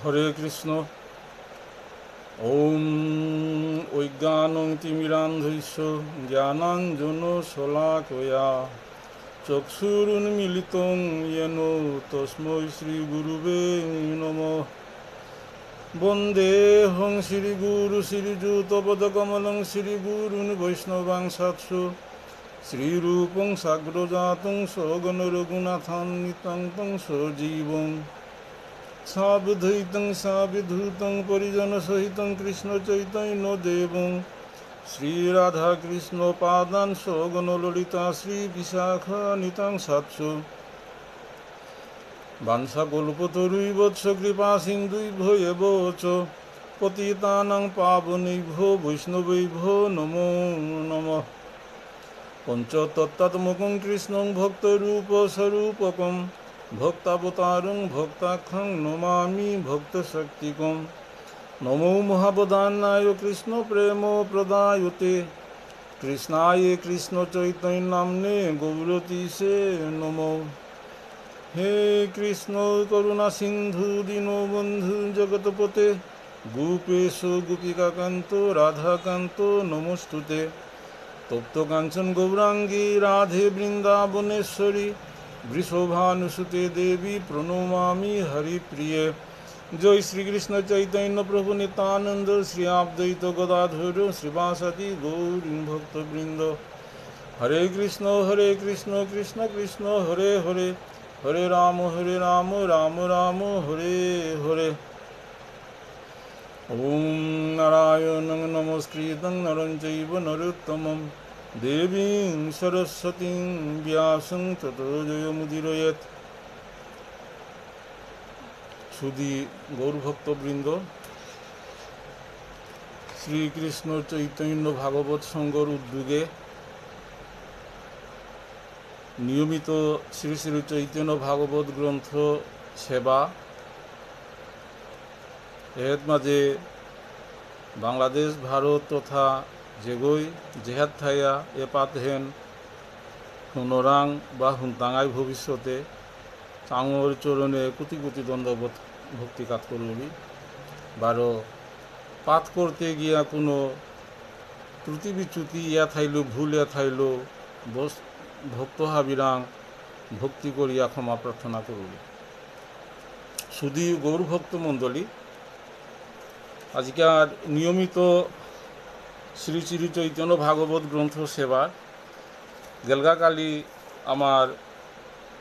হরে কৃষ্ণ। ওম অজ্ঞানং তিমিরান্ধস্য জ্ঞানাঞ্জন শলাকয়া চক্ষুরুন্মিলিতং येन তস্मै শ্রীগুরুবে নমঃ। বন্দেহং শ্রীগুরু শ্রীযুতপদকমলং শ্রীগুরুन् বৈষ্ণবাংশাৎস শ্রীরূপং সাগ্রজাতং সগণরঘুনাথান্বিতং তং সজীবং সাবধৈতং সাবিধূতং পরিজন সহিতং কৃষ্ণ চৈতন্য দেবং শ্রীরাধাকৃষ্ণ পাদান সগণ ললিতা শ্রী বিশাখানিতাং সাৎস বাঞ্ছাকল্পতরুইবৎস কৃপা সিন্ধুভ্যো এব চ পতিতানাং পাবনেভ্যো বৈষ্ণবেভ্যো নমো নমঃ। পঞ্চতত্ত্বাত্মকং কৃষ্ণং ভক্তরূপস্বরূপকং ভক্তাবতারং ভক্তাখ্যং নমামি ভক্তশক্তিকং। নমো মহাবদান্যায় কৃষ্ণ প্রেম প্রদায়তে কৃষ্ণায় কৃষ্ণ চৈতন্যনাম্নে গৌরতীশে নমো। হে কৃষ্ণ করুণা সিন্ধু দীনবন্ধু জগৎপতে গোপেশ গোপিকাকান্ত রাধাকান্ত নমস্তুতে। তপ্ত কাঞ্চন গৌরাঙ্গী রাধে বৃন্দাবনেশ্বরী বৃষভানুসুতে দেবী প্রণমামি হরিপ্রিয়ে। জয় শ্রীকৃষ্ণ চৈতন্য প্রভু নিত্যানন্দ শ্রী অদ্বৈত গদাধর শ্রীবাসাদি গৌরী ভক্তবৃন্দ। হরে কৃষ্ণ কৃষ্ণ কৃষ্ণ হরে হরে হরে রাম রাম রাম হরে হরে। ওম নারায়ণং নমস্কৃতং নরং চৈব নরোত্তমং দেবীং সরস্বতীং ব্যাসং ততো জয়মুদীরয়েৎ। সুধী গৌরভক্তবৃন্দ, শ্রীকৃষ্ণ চৈতন্য ভাগবত সংঘর উদ্যোগে নিয়মিত শ্রী শ্রী চৈতন্য ভাগবত গ্রন্থ সেবা এর মাঝে বাংলাদেশ ভারত তথা যেগৈ জেহাত থাইয়া এ পাতহেন হুনরাং বা হুনতাঙাই ভবিষ্যতে চাঙর চরণে কোটি কোটি দণ্ডবোধ ভক্তিকাত করবি বারো পাঠ করতে গিয়া কোনো ত্রুটি বিচ্যুতি ইয়া থাইল ভুল ইয়া থাইল বস ভক্ত হাবিরাং ভক্তি করিয়া ক্ষমা প্রার্থনা করবি। শুধু গৌরভক্ত মণ্ডলী, আজকাল নিয়মিত শ্রী শ্রী চৈতন্য ভাগবত গ্রন্থ সেবার গেলগাকালি আমার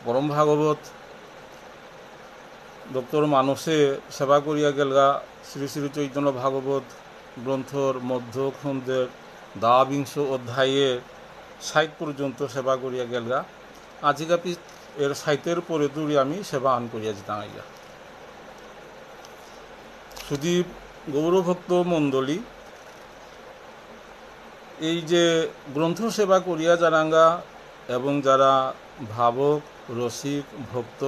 পরম ভাগবত ডক্টর মানসে সেবা করিয়া গেলগা শ্রী শ্রী চৈতন্য ভাগবত গ্রন্থর মধ্যখণ্ডের দ্বাবিংশ অধ্যায়ের 60 পর্যন্ত সেবা করিয়া গেলগা। আজিকাপি এর 60-এর পরে দূরে আমি সেবা আন করিয়া যেতাম আইয়া। শুধু গৌরভক্ত মণ্ডলী, এই যে গ্রন্থ সেবা করিয়া যারাঙ্গা এবং যারা ভাবক রসিক ভক্ত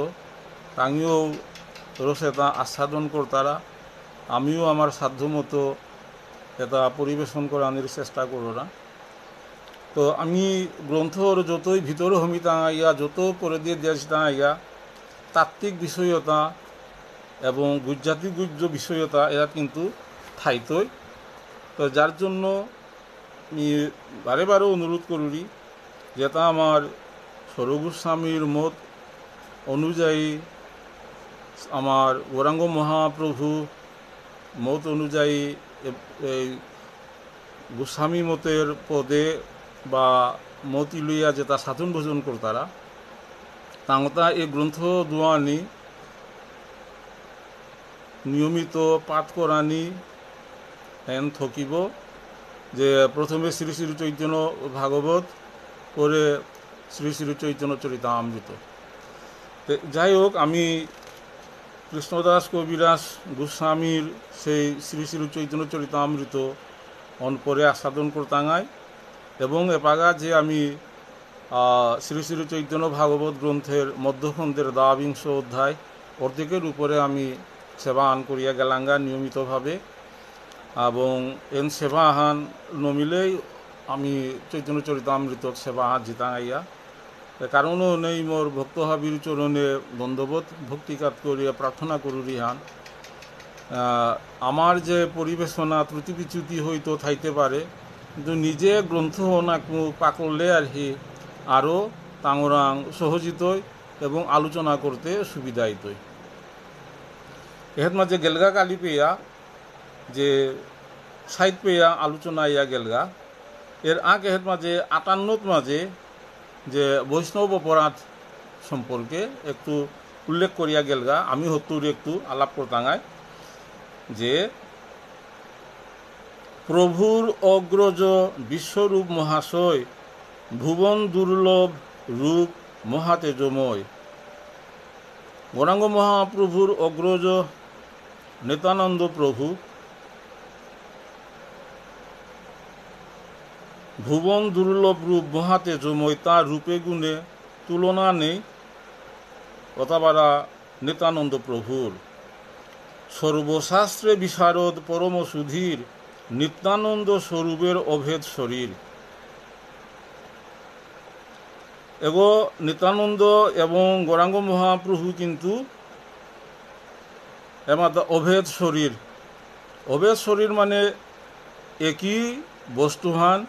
তাঙ্গিও রসেতা আস্বাদন করতারা, আমিও আমার সাধ্যমতো এটা পরিবেশন করানোর চেষ্টা করোনা। তো আমি গ্রন্থর যতই ভিতর হমিতা আইয়া যত পরে দিয়ে দিয়েছিতাম আইয়া তাত্ত্বিক বিষয়তা এবং গুজ্জাতি গুজ্জ বিষয়তা এরা কিন্তু ঠাইতই। তো যার জন্য আমি বারে বারে অনুরোধ করি যেটা আমার সরগোস্বামীর মত অনুযায়ী আমার গৌরাঙ্গ মহাপ্রভু মত অনুযায়ী এই গোস্বামী মতের পদে বা মতি লইয়া যেটা সাধন ভোজন করতারা তাঁতা এই গ্রন্থ দোয়ানি নিয়মিত পাঠ করানি এন থকিব যে প্রথমে শ্রী শ্রী চৈতন্য ভাগবত পরে শ্রী শ্রী চৈতন্য চরিতামৃত। যাই হোক, আমি কৃষ্ণদাস কবিরাজ গোস্বামীর সেই শ্রী শ্রী চৈতন্য চরিতামৃত অনপরে আস্বাদন করতাঙাই এবং এপাগা যে আমি শ্রী শ্রী চৈতন্য ভাগবত গ্রন্থের মধ্যখণ্ডের দ্বাবিংশ অধ্যায় অর্ধেকের উপরে আমি সেবা আন করিয়া গেলাঙ্গা নিয়মিতভাবে। এবং এন সেবা আহান নমিলেই আমি চৈতন্য চরিতামৃত সেবা আহান জিতাং আইয়া। কারণও নেই মোর ভক্ত হাবির চরণে দণ্ডবোধ ভক্তিকাত করিয়া প্রার্থনা করুরি হান আমার যে পরিবেশনা ত্রুটি বিচ্যুতি হয়তো থাইতে পারে, কিন্তু নিজে গ্রন্থ নাকু পাকড়লে আর কি আরও তাঙরাং সহজিতই এবং আলোচনা করতে সুবিধাইতই। এর মাঝে গেলগা কালি পেয়া যে সাইড পেয়া আলোচনা ইয়া গেলগা, এর আগে এর মাঝে 58 মাঝে যে বৈষ্ণব অপরাধ সম্পর্কে একটু উল্লেখ করিয়া গেলগা। আমি হত্তুর একটু আলাপ করতাঙায় যে প্রভুর অগ্রজ বিশ্বরূপ মহাশয়, ভুবন দুর্লভ রূপ মহাতেজময়। গৌরাঙ্গ মহাপ্রভুর অগ্রজ নিত্যানন্দ প্রভু ভুবন দুর্লভ রূপ মহাতেজময়, তার রূপে গুণে তুলনা নেই কথাবারা নিত্যানন্দ প্রভুর। সর্বশাস্ত্রে বিশারদ পরম সুধীর, নিত্যানন্দ স্বরূপের অভেদ শরীর। এগো নিত্যানন্দ এবং গৌরাঙ্গ মহাপ্রভু কিন্তু এমাত্র অভেদ শরীর। অভেদ শরীর মানে একই বস্তুহান,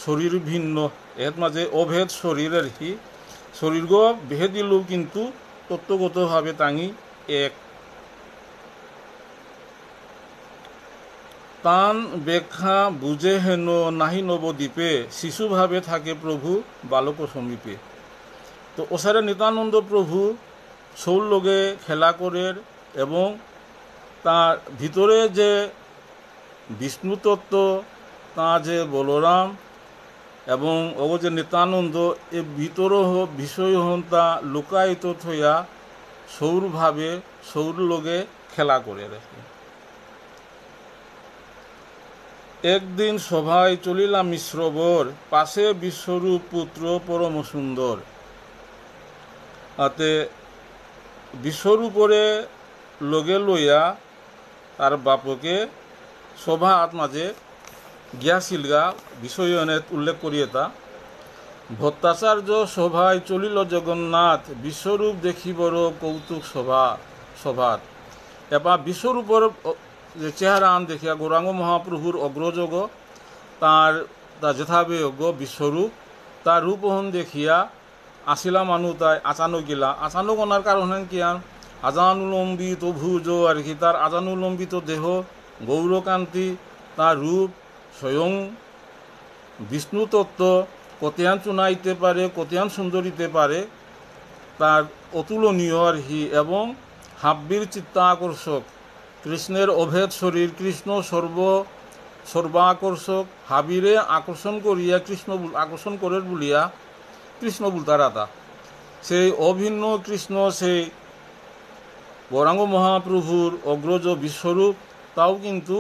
শরীর ভিন্ন। এর মাঝে অভেদ শরীরের কি শরীর ভেদ দিলেও কিন্তু তত্ত্বগতভাবে তাঙি এক। তান ব্যাখ্যা বুঝে হেন নাহি নবদ্বীপে, শিশুভাবে থাকে প্রভু বালক সমীপে। তো ওসারে নিত্যানন্দ প্রভু সৌর লোকে খেলা করে এবং তার ভিতরে যে বিষ্ণু তত্ত্ব, তাঁর যে বলরাম এবং ও যে নিত্যানন্দ, এ ভিতর বিষয় হন তা লুকায়িত থইয়া সৌরভাবে সৌর লোকে খেলা করে রাখে। একদিন সভায় চলিলাম মিশ্রবর, পাশে বিশ্বরূপ পুত্র পরম সুন্দর। তাতে বিশ্বরূপরে লগে লইয়া তার বাপকে সভা আত্মাজে গিয়াছিলগা। বিষয় উল্লেখ করিয়ে তা ভট্টাচার্য সভায় চলিল জগন্নাথ, বিশ্বরূপ দেখিবর কৌতুক সভাত। এবার বিশ্বরূপর যে চেহারা আন দেখিয়া গৌরাঙ্গ মহাপ্রভুর অগ্রযোগ তার যথাবিয়োগ্য বিশ্বরূপ, তার রূপহন দেখিয়া আসিলা মানুষ তাই আচানক গিলা। আচানক ওনার কারণ কিয়ান আজানুলম্বিত ভুজ আর কি, তার আজানুলম্বিত দেহ, গৌরকান্তি, তার রূপ স্বয়ং বিষ্ণু তত্ত্ব কতিয়ান চুনাইতে পারে, কতিয়ান সুন্দরিতে পারে, তার অতুলনীয় আর কি। এবং হাব্বির চিত্তাকর্ষক, কৃষ্ণের অভেদ শরীর, কৃষ্ণ সর্বাকর্ষক, হাবিরে আকর্ষণ করিয়া কৃষ্ণ আকর্ষণ করে বলিয়া কৃষ্ণ বুলতারাতা। সেই অভিন্ন কৃষ্ণ, সেই গৌরাঙ্গ মহাপ্রভুর অগ্রজ বিশ্বরূপ, তাও কিন্তু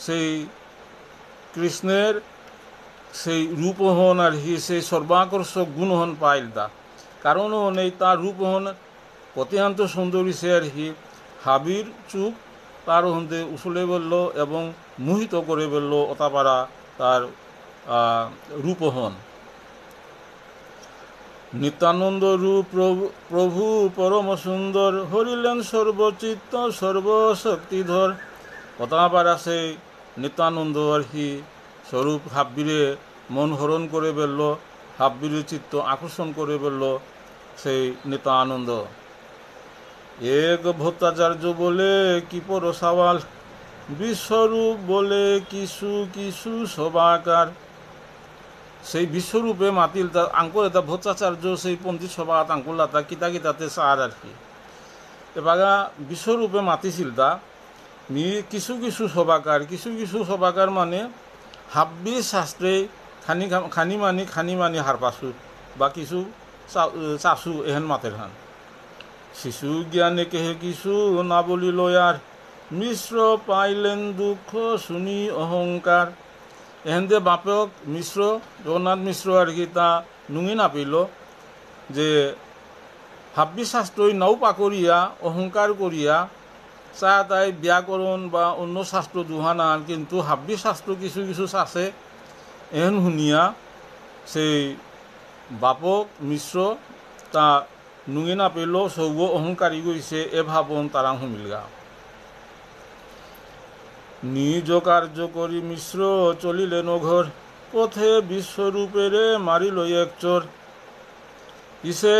সেই কৃষ্ণের সেই রূপহন আর কি, সেই সর্বাকর্ষক গুণহন পাইল তা। কারণও নেই তার রূপহন অত্যন্ত সুন্দরী সে আর কি। হাবির চুপ তার হন্তে উছলে বলল এবং মোহিত করে বলল অতাপারা তার রূপহন। নিত্যানন্দ রূপ প্রভু পরম সুন্দর, হরিলেন সর্বচিত্ত সর্বশক্তিধর। অতাপারা সেই নিত্যানন্দ আর কি স্বরূপ হাব্বিরে মন হরণ করে বেরল, হাব্বিরের চিত্ত আকর্ষণ করে বেরল সেই নিত্যানন্দ। এক ভট্টাচার্য বলে কি পর সওয়াল, বিশ্বরূপ বলে কিছু কিছু সবাকার। সেই বিশ্বরূপে মাতিল তা আঙ্কুর এটা ভট্টাচার্য সেই পণ্ডিত সভা আঙ্কুল্লাতা কিতা কিতাতে সার আর কি। এবার বিশ্বরূপে মাতিছিল তা কিছু কিছু সভাকার মানে হাব্বি শাস্ত্রে খানি মানি হারপাসু বা কিছু চাচু এহেন মাতের হান। শিশু জ্ঞানে কেহে কিছু না বলি লয়ার, মিশ্র পাইলেন দুঃখ শুনি অহংকার। এহেন্দে বাপক মিশ্র জগন্নাথ মিশ্র আর কি তা নুঙি নাপিল যে হাব্বি শাস্ত্রই নাও পাকরিয়া অহংকার করিয়া চা তাই ব্যাকরণ বা অন্য শাস্ত্র দুহানান, কিন্তু হাব্বি শাস্ত্র কিছু কিছু আছে এহেন শুনিয়া সেই বাপক মিশ্র তা নুঙি নাপিল সৌ অহংকারী গৈছে এ ভাবন তারাং শুমিলগা। নিজ কার্য করি মিশ্র চলিলেন ঘর, পথে বিশ্বরূপেরে মারিল এক চোর। ইসে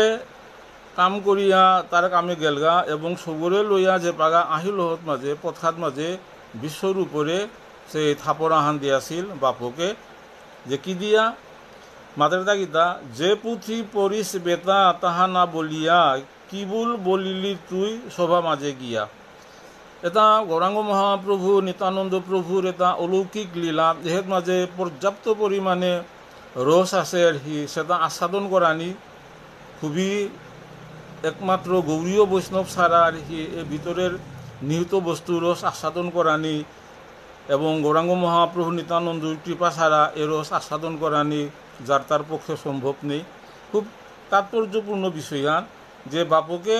কাম করিয়া তার কামে গেলগা এবং সবরে লইয়া যে পাগা আহিল হত মাঝে পথাত মাঝে বিশ্বরূপরে সেই থাপড়াহান দিয়াছিল বাপকে, যে কি দিয়া মাতের দাগিতা, যে পুঁথি পড়িস বেতা তাহা না বলিয়া কিবুল বলিলি তুই সভা মাঝে গিয়া। এটা গৌরাঙ্গ মহাপ্রভু নিত্যানন্দ প্রভুর এটা অলৌকিক লীলা, এর মাঝে পর্যাপ্ত পরিমাণে রস আছে আর কি, সেটা আস্বাদন করানি খুবই একমাত্র গৌরীয় বৈষ্ণব ছাড়া আর কি এর ভিতরের নিহিত বস্তু রস আস্বাদন করানি এবং গৌরাঙ্গ মহাপ্রভু নিত্যানন্দ কৃপা ছাড়া এ রস আস্বাদন করানি যার তার পক্ষে সম্ভব নেই। খুব তাৎপর্যপূর্ণ বিষয়ান যে বাপকে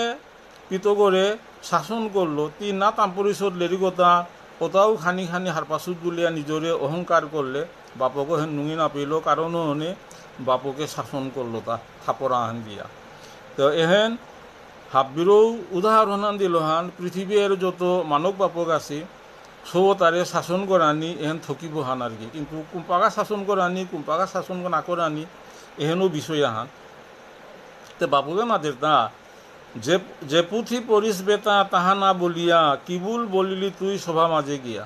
পিত করে শাসন করলো, তি না তাম পরিষদ লেরিগতা ওটাও খানি খানি হারপাসুদ বলিয়া নিজরে অহংকার করলে বাপকে হেন নুঙি না পেল, কারণ হনে বাপকে শাসন করলো তা থাপড়া হান দিয়া। তো এহেন হাব্বিরও উদাহরণ দিল হান পৃথিবীর যত মানব বাপক আছে সব তারে শাসন করানি এহেন থকিব হান আর কি, কিন্তু কুম্পাগা শাসন করানি কুম্পাগা শাসন না করানি এহেনও বিষয় আহান। তে বাপুকে মাদের তা যে পুঁথি পড়িস বেতা তাহা না বলিয়া কিবুল বলিলি তুই সভা মাঝে গিয়া।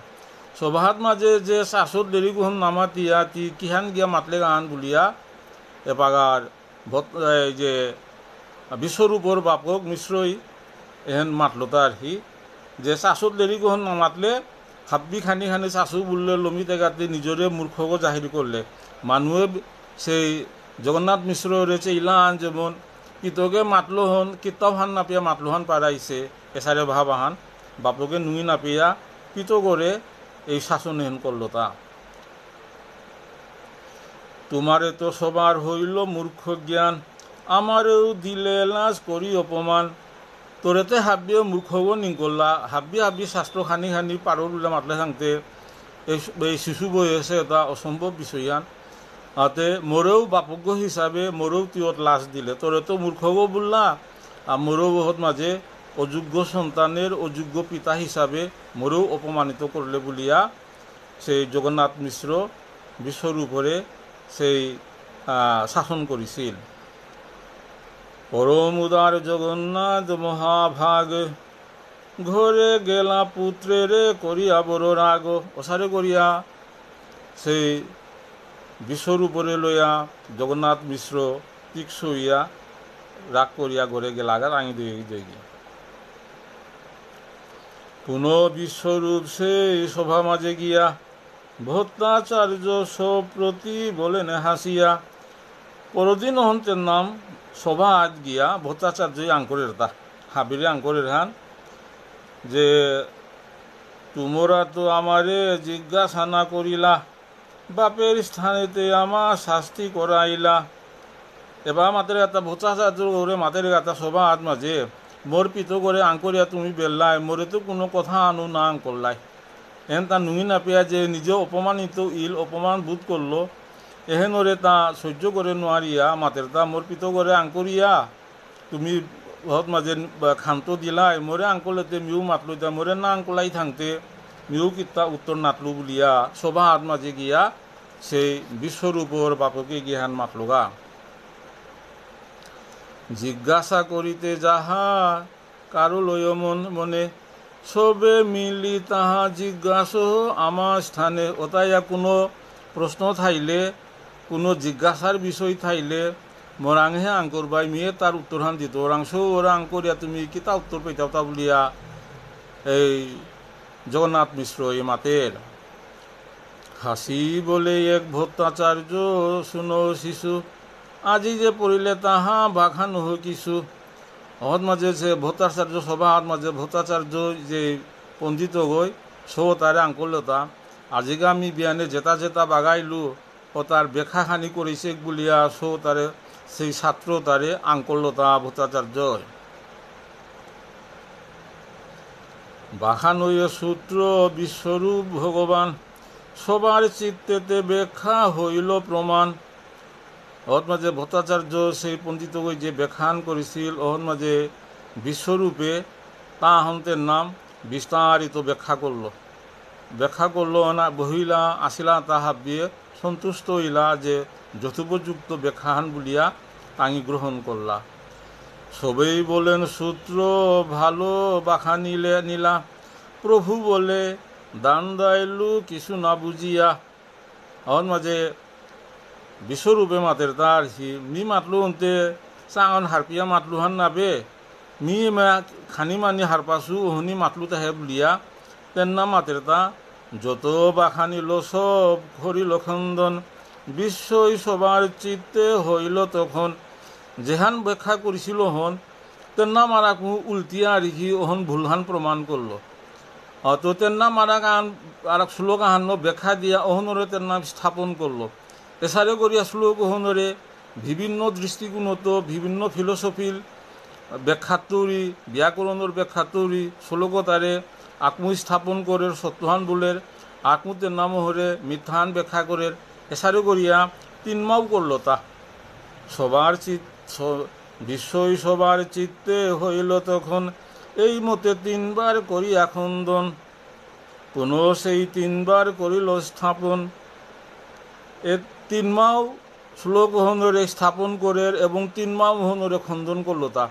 সভাত মাঝে যে শাসত দেরি গুহন নামাতিয়া তি কিহান গিয়া মাতলে গান বলিয়া এপাগার যে বিশ্বরূপর বাপক মিশ্রই এহেন মাতলতা আর কি, যে শাসত দেরি গুহন নামাতলে হাব্বি খানি খানি শাশু বললে লমি তেগাতে নিজরে মূর্খক জাহির করলে। মানুহে সেই জগন্নাথ মিশ্র রয়েছে ইলান যেমন পিতকে মাতলো হন কিতাব হান নাপিয়া মাতলো হান পারাইছে এসারে ভাবাহান বাপকে নুই নাপিয়া পিত করে এই শাসন হেন করল তা। তোমারে তো সবার হইল মূর্খ জ্ঞান, আমারেও দিলে লাজ করি অপমান। তোরেতে হাব্বিও মূর্খগ নিকল্লা হাব্বি হাব্বি শাস্ত্র খানি খানি পারো বলে মাতলে থাকতে এই শিশু বয়সে এটা অসম্ভব বিষয়ান। আতে মোরেও বাপজ্ঞ হিসাবে মোরেও তিয়ত লাজ দিলে, তোরে তো মূর্খগ বললা আর মোরেও বহুত মাঝে অযোগ্য সন্তানের অযোগ্য পিতা হিসাবে মোরেও অপমানিত করলে বলিয়া সেই জগন্নাথ মিশ্র বিশ্বরূপরে সেই শাসন করেছিল। পরম উদার জগন্নাথ মহাভাগ, ঘরে গেলা পুত্রেরে করিয়া বড় রাগ। অসারে করিয়া সেই বিশ্বরূপরে লইয়া জগন্নাথ মিশ্র তীক্ষ হইয়া রাগ করিয়া ঘরে গেলা গা রাঙি দিয়ে গিয়া। পুনঃ বিশ্বরূপ সেই সভা মাঝে গিয়া ভট্টাচার্য সব প্রতি বলেন হাসিয়া। পরদিন হন্তের নাম সভা আজ গিয়া ভট্টাচার্য আঙ্করের তা হাবিরে আঙ্করের হান, যে তোমরা তো আমারে জিজ্ঞাসা না করিলা, বাপের স্থানেতে আমার শাস্তি করাইলা। এবার মাতের গাতা ভট্টাচার্য ওরে মাতের গাতা সভা আজ মাঝে মোর পিত করে আঙ্করিয়া তুমি বেললাই, মোরে তো কোনো কথা আনু না আঙ্করলাই। এহেন তা নুঙি নাপিয়া যে নিজে অপমানিত অপমান বোধ করলো, এহেন ওরে তা সহ্য করে নোয়ারিয়া মাতের তা মোর পিত করে আঙ্করিয়া তুমি বহুত মাঝে খান্ত দিলাই, মোরে আঙ্কলেতে মিউ মাতলো তা মোরে না আঙ্কলাই থাকতে মিউ কিতা উত্তর নাতলু বলিয়া সভা হাত মাঝে গিয়া সেই বিশ্বরূপর বাপকে গিয়াহান মাতলগা। জিজ্ঞাসা করিতে যাহা কারো লয় মনে, সবে মিলি তাহা জিজ্ঞাস আমার স্থানে। ওটাইয়া কোনো প্রশ্ন থাইলে কোনো জিজ্ঞাসার বিষয় থাইলে মরাংহে আঙ্কর বাই মেয়ে তার উত্তরহান দিত, ওরাংশ ওরা আঙ্করিয়া তুমি কিতা উত্তর পেতাও তা বলিয়া এই জগন্নাথ মিশ্র এই মাতের। হাসি বলে এক ভট্টাচার্য শুনো শিশু, আজি যে পড়িলে তাহা বাখা নহ কিছু। হত মাঝে সে ভট্টাচার্য সভা হাত মাঝে ভট্টাচার্য যে পণ্ডিত গই সো তারে আঙ্কলতা আজিকে আমি বিয়ানে জেতা জেতা বাগাইলু ও তার বেখা খানি করেছে বলিয়া সো তারে সেই ছাত্র তারে আঙ্কলতা ভট্টাচার্য। বাখানয় সূত্র বিশ্বরূপ ভগবান, সবার চিত্তেতে ব্যাখ্যা হইল প্রমাণ। ওর মাঝে ভট্টাচার্য সেই পণ্ডিত যে ব্যাখ্যান করেছিল ওর মাঝে বিশ্বরূপে তা হন্তের নাম বিস্তারিত ব্যাখ্যা করল। ব্যাখ্যা করল না বহিলা আসিলা তা হাবিয়ে সন্তুষ্ট হইলা যে যথোপযুক্ত ব্যাখ্যাহান বলিয়া তাঙি গ্রহণ করলা। সবেই বলেন সূত্র ভালো বাখা নিলা। প্রভু বলে দান দাইলু কিছু না বুঝিয়া। আমার মাঝে বিশ্বরূপে মাতের তার মি মাতলু হতে চাঙন হারপিয়া মাতলু হান নাবে মি খানি মানি হারপাসু হনি মাতলু তাহে বুলিয়া তেন্না মাতের তা যত বাখানিল সব হরিল খন্দন। বিশ্বই সবার চিত্তে হইল তখন। যেহান ব্যাখ্যা করেছিল হন তেন্না মারাক উল্টিয়া রিখি ওহন ভুলহান প্রমাণ করলো। তো তেন্না মারাক আর শ্লোক আহান্ন ব্যাখ্যা দিয়া অহনরে তেন্না স্থাপন করলো। এছাড়াও করিয়া শ্লোক অহনরে বিভিন্ন দৃষ্টিকোণত বিভিন্ন ফিলোসফির ব্যাখ্যা তৈরি ব্যাকরণের ব্যাখ্যা তৈরি শ্লোকতারে আত্ম স্থাপন করে সত্যহান বলের আত্মতের নাম হরে মিথ্যান ব্যাখ্যা করে এছাড়াও করিয়া তিনমাও করল তা। সবার বিশ্বই সবার চিত্তে হইল তখন। এই মতে তিনবার করিয়া খন্দন। পুনঃ সেই তিনবার করিল স্থাপন। এ তিনমাও শ্লোক হনরে স্থাপন করে এবং তিনমাও হনরে খন্দন করল তা।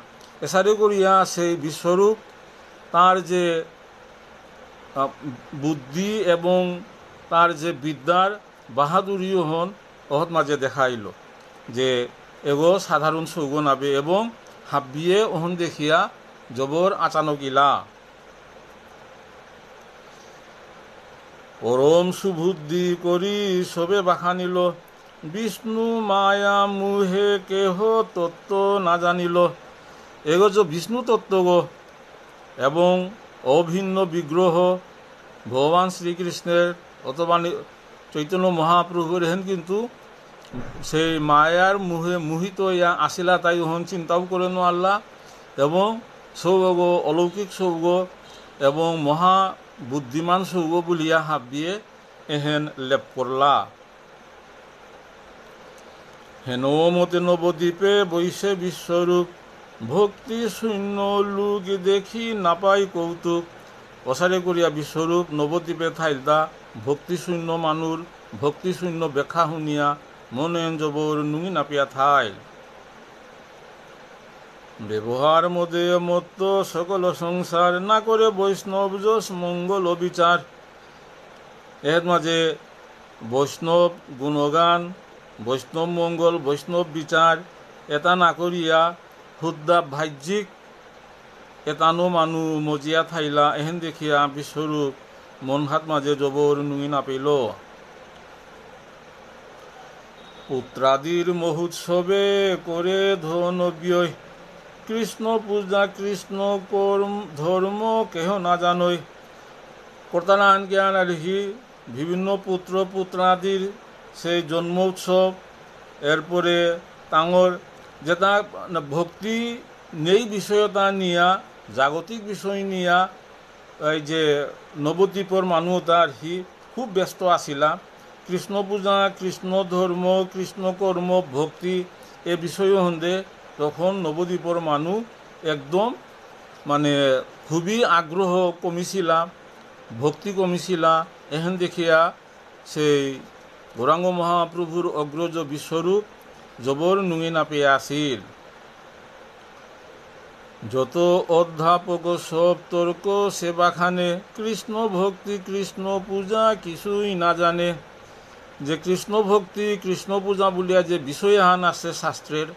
এছাড়াও করিয়া সেই বিশ্বরূপ তার যে বুদ্ধি এবং তার যে বিদ্যার বাহাদুরিও হন অহত মাঝে দেখাইল যে এগো সাধারণ সৌগ নাবে এবং হাবিয়ে ওহন দেখিয়া জবর আচানক ইলা। পরম সুবুদ্ধি করি সবে বাখানিল। বিষ্ণু মায়া মুহে কেহ তত্ত্ব না জানিল। এগো যে বিষ্ণু তত্ত্ব গো এবং অভিন্ন বিগ্রহ ভগবান শ্রীকৃষ্ণের অথবা চৈতন্য মহাপ্রভুর হেন কিন্তু সেই মায়ার মুহে মোহিত ইয়া আসিলা তাই ওহন চিন্তাও করেন আল্লাহ এবং সৌগ অলৌকিক সৌগ এবং মহা বুদ্ধিমান সৌগ বলিয়া হাবিয়ে এহেন লেপ করলা। হেন মতে নবদ্বীপে বৈশে বিশ্বরূপ। ভক্তি শূন্য লোক দেখি নাপাই কৌতুক। অসারে করিয়া বিশ্বরূপ নবদ্বীপে থাইলতা ভক্তি শূন্য মানুর ভক্তি শূন্য ব্যাখ্যা শুনিয়া মনে জবর নুঙি নাপিয়া থাইল। ব্যবহার মধ্যে মত্ত সকল সংসার না করে বৈষ্ণব যশ মঙ্গল বিচার। এর মাঝে বৈষ্ণব গুণগান বৈষ্ণব মঙ্গল বৈষ্ণব বিচার এটা না করিয়া হুদ্দা ভাজ্যিক এতানো মানু মজিয়া থাইলা। এহেন দেখিয়া বিশ্বরূপ মন হাত মাঝে জবর নুঙি নাপিল। পুত্রাদির মহোৎসবে করে ধন ব্যয়। কৃষ্ণ পূজা কৃষ্ণ কর্ম ধর্ম কেহ না জানই। কর্তারান জ্ঞান আলহি বিভিন্ন পুত্র পুত্রাদির সেই জন্ম উৎসব এরপরে তাঙর যেটা ভক্তি নেই বিষয়তা নিয়া জাগতিক বিষয় নিয়া এই যে নবদ্বীপর মানুষ তার খুব ব্যস্ত আসিলা। কৃষ্ণ পূজা কৃষ্ণ ধর্ম কৃষ্ণ কর্ম ভক্তি এ বিষয় হন্দে তখন নবদ্বীপর মানুষ একদম মানে খুবই আগ্রহ কমিছিলা ভক্তি কমিছিলা। এহেন দেখিয়া সেই গৌরাঙ্গ মহাপ্রভুর অগ্রজ বিশ্বরূপ জবর নুঙি নাপিয়া আসিল। যত অধ্যাপক সব তর্ক সেবাখানে কৃষ্ণ ভক্তি কৃষ্ণ পূজা কিছুই না জানে। যে কৃষ্ণ ভক্তি কৃষ্ণ পূজা বলিয়া যে বিষয় আহান আছে শাস্ত্রের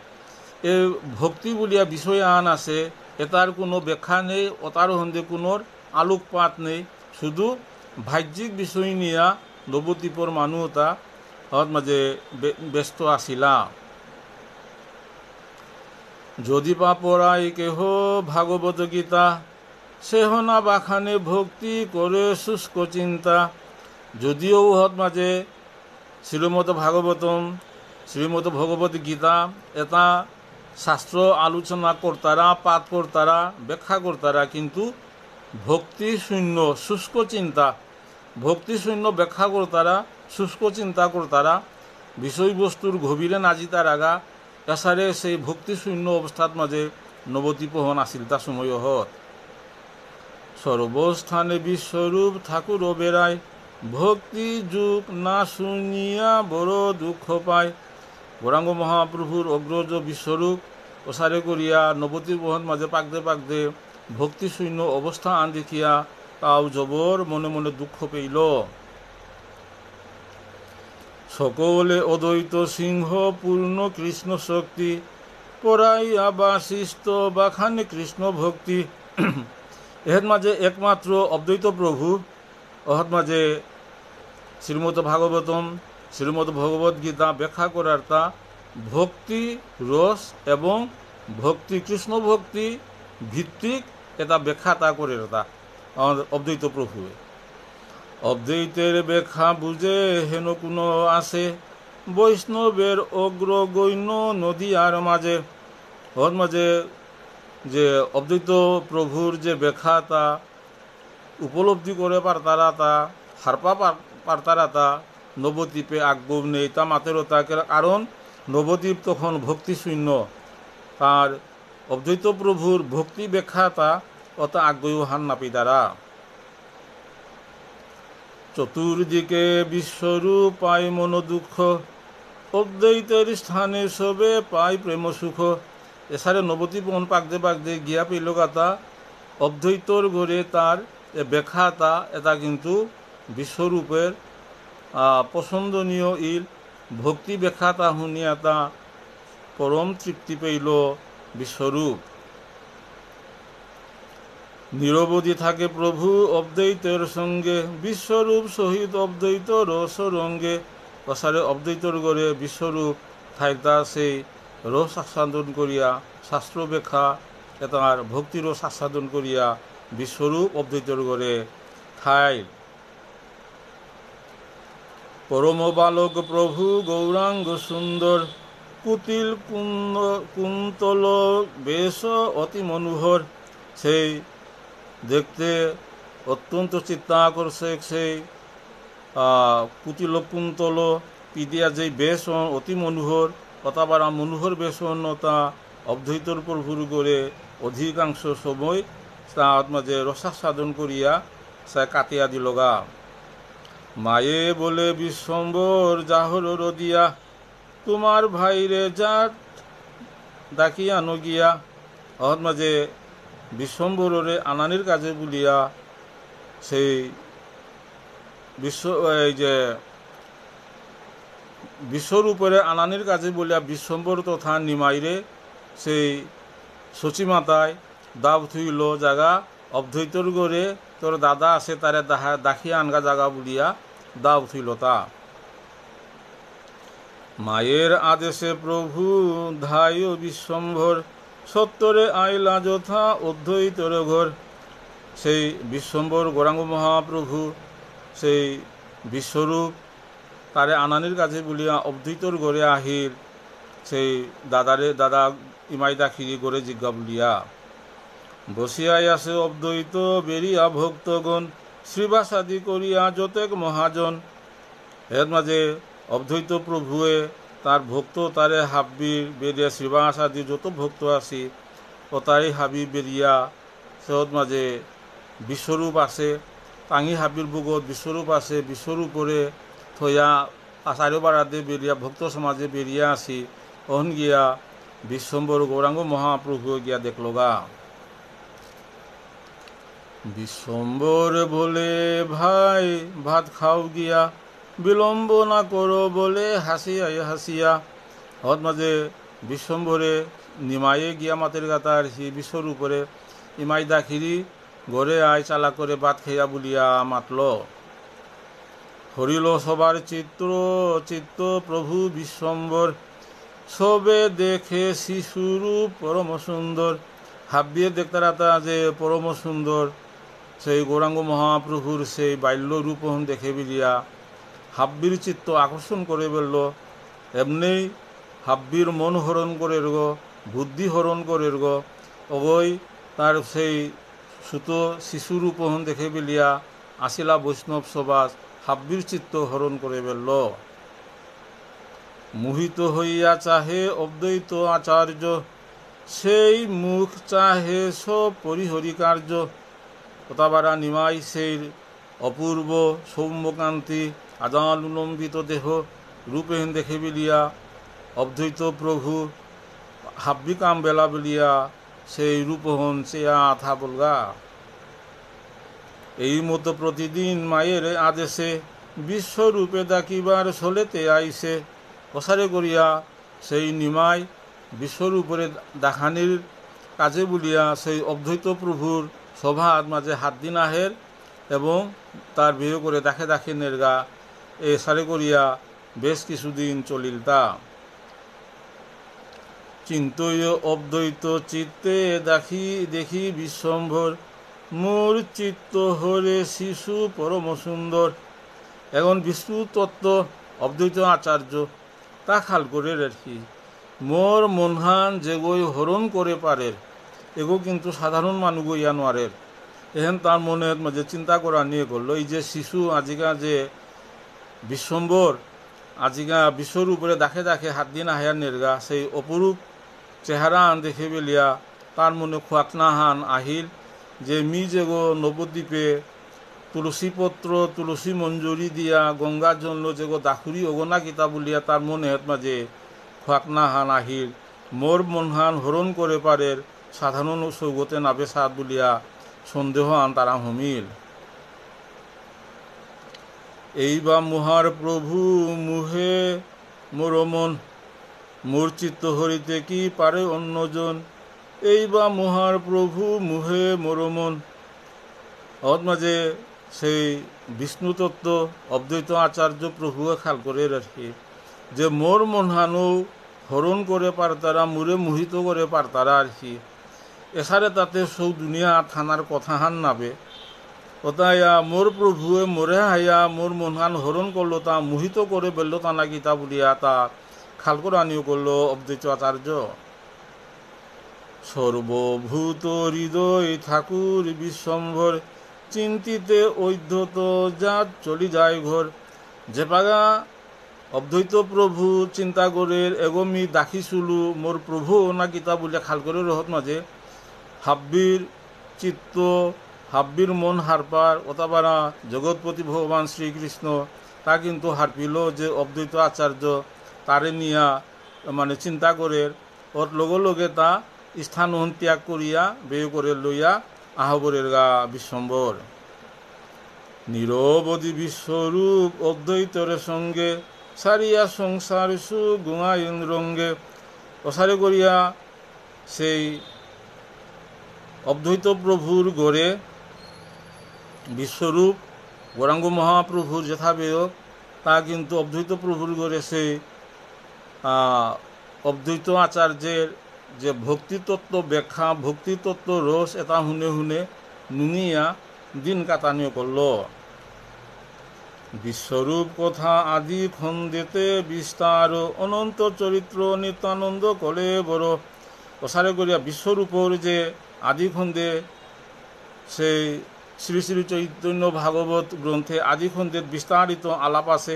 এ ভক্তি বলিয়া বিষয় আহান আছে এটার কোনো ব্যাখ্যা নেই ওটার হন্দে কোনো আলোকপাত নেই। শুধু বাহ্যিক বিষয় নিয়া নবদ্বীপর মানুষ তা মাঝে ব্যস্ত আসিলা। যদি বা পড়াই কেহ ভাগবত গীতা সেহ না বাখানে ভক্তি করে শুষ্ক চিন্তা। যদিও মাঝে শ্রীমদ ভাগবতম শ্রীমদ ভগবত গীতা এটা শাস্ত্র আলোচনা করতারা পাঠ করতারা ব্যাখ্যা করতারা কিন্তু ভক্তি শূন্য শুষ্ক চিন্তা ভক্তি শূন্য ব্যাখ্যা করতারা শুষ্ক চিন্তা করতারা বিষয়বস্তুর গভীরে নাজিতার আগা এসারে সেই ভক্তি শূন্য অবস্থার মাঝে নবদ্বীপ হন আসিল তা সময় হত। সর্বস্থানে বিশ্বরূপ ঠাকুর বেড়ায় ভক্তি যুগ না শুনিয়া বড় দুঃখ পায়। গৌরাঙ্গ মহাপ্রভুর অগ্রজ বিশ্বরূপ প্রসারে করিয়া নবতী বহন মাঝে পাকতে পাকতে ভক্তি শূন্য অবস্থা আন দেখিয়া তাও জবর মনে মনে দুঃখ পেইল। সকলে অদ্বৈত সিংহ পূর্ণ কৃষ্ণ শক্তি, পরাইয়া বাশিষ্ট বাখানে কৃষ্ণ ভক্তি। এর মাঝে একমাত্র অদ্বৈত প্রভু, অহৎ মাঝে শ্রীমদ ভাগবতম শ্রীমদ ভগবত গীতা ব্যাখ্যা করার তা ভক্তি রস এবং ভক্তি কৃষ্ণ ভক্তি ভিত্তিক এটা ব্যাখ্যা তা করে তা অদ্বৈত প্রভু। অদ্বৈতের ব্যাখ্যা বুঝে হেন কোনো আসে, বৈষ্ণবের অগ্রগণ্য নদীয়ার মাঝে। ওর মাঝে যে অদ্বৈত প্রভুর যে ব্যাখ্যা তা উপলব্ধি করে পারতারা তা হারপা পারতারা তা নবদ্বীপে আগ্রহ নেই তা মাতেরও তা, কারণ নবদ্বীপ তখন ভক্তি শূন্য। তার অদ্বৈত প্রভুর ভক্তি ব্যাখ্যা তা অত আগ্রহ হান নাপি দ্বারা। চতুর্দিকে বিশ্বরূপ পায় মন দুঃখ, অদ্বৈতের স্থানে সবে পায় প্রেম সুখ। এসারে নবদ্বীপ পাকতে পাকতে গিয়া পেল গাতা অদ্বৈতর ঘরে তার ব্যাখ্যা তা এটা কিন্তু বিশ্বরূপের পছন্দনীয় ইল ভক্তি ব্যাখ্যা তা শুনিয়া তা পরম তৃপ্তি পেইল বিশ্বরূপ। নিরবধি থাকে প্রভু অদ্বৈতের সঙ্গে, বিশ্বরূপ সহিত অদ্বৈত রস রঙ্গে। প্রসারে অদ্বৈতর গড়ে বিশ্বরূপ থাকতা সেই রস আস্বাদন করিয়া শাস্ত্র ব্যাখ্যা এটার ভক্তিরস আস্বাদন করিয়া বিশ্বরূপ অদ্বৈতর গড়ে ঠাই। পরম বালক প্রভু গৌরাঙ্গ সুন্দর, কুটিল কুন্তল বেশ অতি মনোহর। সেই দেখতে অত্যন্ত চিত্তাকর্ষক সেই কুটিল কুন্তল পিদিয়া যে বেশন অতি মনোহর, কথাবারা মনোহর বেশনতা অদ্বৈতর প্রভুর গড়ে অধিকাংশ সময় তার মাঝে রসাস্বাদন করিয়া সে কাটিয়া দিলগা। মায়ে বলে বিশ্বম্বর যাহর রদিয়া, তোমার ভাইরে জাত ডাকিয়া নগিয়া। অহৎ মাঝে বিশ্বম্বরে আনানির কাজে বলিয়া সেই বিশ্বরূপরে আনানির কাজে বলিয়া বিশ্বম্বর তথা নিমাইরে সেই সচিমাতায় দাব থুইল জাগা অদ্বৈতর গড়ে তোর দাদা আছে তারে দাখিয়া আনগা জাগা বলিয়া দাব থুইল তা। মায়ের আদেশে প্রভু ধায় বিশ্বম্ভর, সত্তরে আইলা যথা অদ্বৈতর ঘর। সেই বিশ্বম্বর গৌরাঙ্গ মহাপ্রভু সেই বিশ্বরূপ তারে আনানির কাছে বলিয়া অদ্বৈতর ঘরে আহিল। সেই দাদা ইমাই দাখিরি গড়ে জিজ্ঞা বলিয়া বসিয়াই আছে অদ্বৈত বেরিয়া ভক্তগণ, শ্রীবাসাদি করিয়া যতেক মহাজন। এর মাঝে অদ্বৈত প্রভুয়ে তার ভক্ত তারে হাব্বির বেরিয়া শ্রীবাস আদি যত ভক্ত আছি ও তাই হাবি বেরিয়া সদ মাঝে বিশ্বরূপ আছে টাঙি হাবির বুগত বিশ্বরূপ আছে। বিশ্বরূপরে থইয়া চারিবারাদে বেরিয়া ভক্ত সমাজে বেরিয়া আছি। অহন গিয়া বিশ্বম্বর গৌরাঙ্গ মহাপ্রভু গিয়া দেখলগা। বিশ্বম্বর বলে ভাই ভাত খাও গিয়া, বিলম্ব না করো বলে হাসিয়া হাসিয়া। হত মাঝে বিশ্বম্বরে নিমায়ে গিয়া মাতের গাতার হি বিশ্বরূপরে ইমাই দাখিরি ঘরে আয় চালা করে ভাত খেয়া বলিয়া মাতল। হরিল সবার চিত্ত প্রভু বিশ্বম্বর, সবে দেখে শিশুরূপ পরম সুন্দর। হাবিয়ে দেখতারা তা যে পরম সুন্দর সেই গৌরাঙ্গ মহাপ্রভুর সেই বাল্য রূপহন দেখে বিলিয়া হাব্বির চিত্ত আকর্ষণ করে বলল। এমনি হাব্বির মন হরণ করে গো, বুদ্ধি হরণ করে গো। অগৈ তার সেই সুত শিশুরূপহন দেখে বিলিয়া আসিলা বৈষ্ণব সবাস হাব্বির চিত্ত হরণ করে বলল। মোহিত হইয়া চাহে অদ্বৈত আচার্য, সেই মুখ চাহে সব পরিহরি কার্য। কথাবারা নিমাই সেই অপূর্ব সৌম্যকান্তি আদালুলম্বিত দেহ রূপেন দেখে বিলিয়া অদ্বৈত প্রভু হাব্বিকাম বেলা বলিয়া সেই রূপহন চেয়া আথা বলগা। এই মতো প্রতিদিন মায়ের আদেশে বিশ্বরূপে ডাকিবার ছলেতে আইসে প্রসারে করিয়া সেই নিমাই বিশ্বরূপরে দেখানির কাজে বলিয়া সেই অদ্বৈত প্রভুর সভার মাঝে হাত দিন আহের এবং তার বিয়ে করে দেখে দেখে নেরগা এ সারে করিয়া বেশ কিছুদিন চলিল তা। চিন্তয় অদ্বৈত চিত্তে দেখি বিশ্বম্ভর মোর চিত্ত হরে শিশু পরম সুন্দর। এখন বিষ্ণু তত্ত্ব অদ্বৈত আচার্য তা খাল করে রাখি মোর মনহান যেগই হরণ করে পারে এগো কিন্তু সাধারণ মানুষ ইয়া নোয়ারের। এখন তার মনের মাঝে চিন্তা করা নিয়ে করলো এই যে শিশু আজিকা যে বিশ্বম্বর আজিকা বিশ্বর উপরে দেখে দেখে হাত দিন আহার নেরগা সেই অপরূপ চেহারা আন দেখে বেলিয়া তার মনে খোয়াকনাহান আহিল যে মি যেগো নবদ্বীপে তুলসীপত্র তুলসী মঞ্জুরি দিয়া গঙ্গার জন্য যেগো দাখুরি অগনা গীতা বলিয়া তার মনে মাঝে খোয়াকনাহান আহিল মোর মনহান হরণ করে পারের সাধারণ সৌগতে নাবে সাত বলিয়া সন্দেহ আন তারা হমিল। এই বা মুহার প্রভু মুহে মোর মন মোর চিত্ত হরিতে কি পারে অন্যজন। এই বা মুহার প্রভু মুহে মোর মন মাঝে সেই বিষ্ণু তত্ত্ব অদ্বৈত আচার্য প্রভুকে খাল করে রাখি যে মোর মনহানও হরণ করে পারতারা মুরে মোহিত করে পারতারা আর কি এসারে তাতে সৌ দুনিয়া থানার কথা হান নাবে ওতাইয়া মোর প্রভুয়ে মোরে হাইয়া মোর মনহান হরণ করলো তা মোহিত করে বেললো তা না গীতা বলিয়া তা খাল করে আনিও করলো অদ্বৈত আচার্য। সর্বভূত হৃদয় ঠাকুর বিশ্বম্ভর চিন্তিতে ঐধ্যত যা চলি যায় ঘর। যে পাগা অদ্বৈত প্রভু চিন্তা করে এগমি দাখিছুলু মোর প্রভু না গীতা বলিয়া খাল করে রহত মাঝে হাব্বির চিত্ত হাব্বির মন হারপার ওতাবারা জগৎপতি ভগবান শ্রীকৃষ্ণ তা কিন্তু হারপিল যে অদ্বৈত আচার্য তারে নিয়া মানে চিন্তা করে ওর লগে লগে তা স্থান ত্যাগ করিয়া বেয় করে লইয়া আহবরের গা বিশ্বম্বর। নিরবধি বিশ্বরূপ অদ্বৈতরের সঙ্গে সারিয়া সংসার সুখ গুঙায়ন রঙ্গে প্রসারে করিয়া সেই অদ্বৈত প্রভুর গড়ে বিশ্বরূপ গৌরাঙ্গ মহাপ্রভুর যথাবেয় তা কিন্তু অদ্বৈত প্রভুর গড়ে সেই অদ্বৈত আচার্যের যে ভক্তিতত্ত্ব ব্যাখ্যা ভক্তিতত্ত্ব রস এটা শুনে শুনে নুনিয়া দিন কাটানিও করল। বিশ্বরূপ কথা আদি খন্দেতে বিস্তার অনন্ত চরিত্র নিত্যানন্দ করে বড় প্রসারে করিয়া বিশ্বরূপর যে আদি খন্দে সেই শ্রী শ্রী চৈতন্য ভাগবত গ্রন্থে আদি খন্দের বিস্তারিত আলাপ আছে।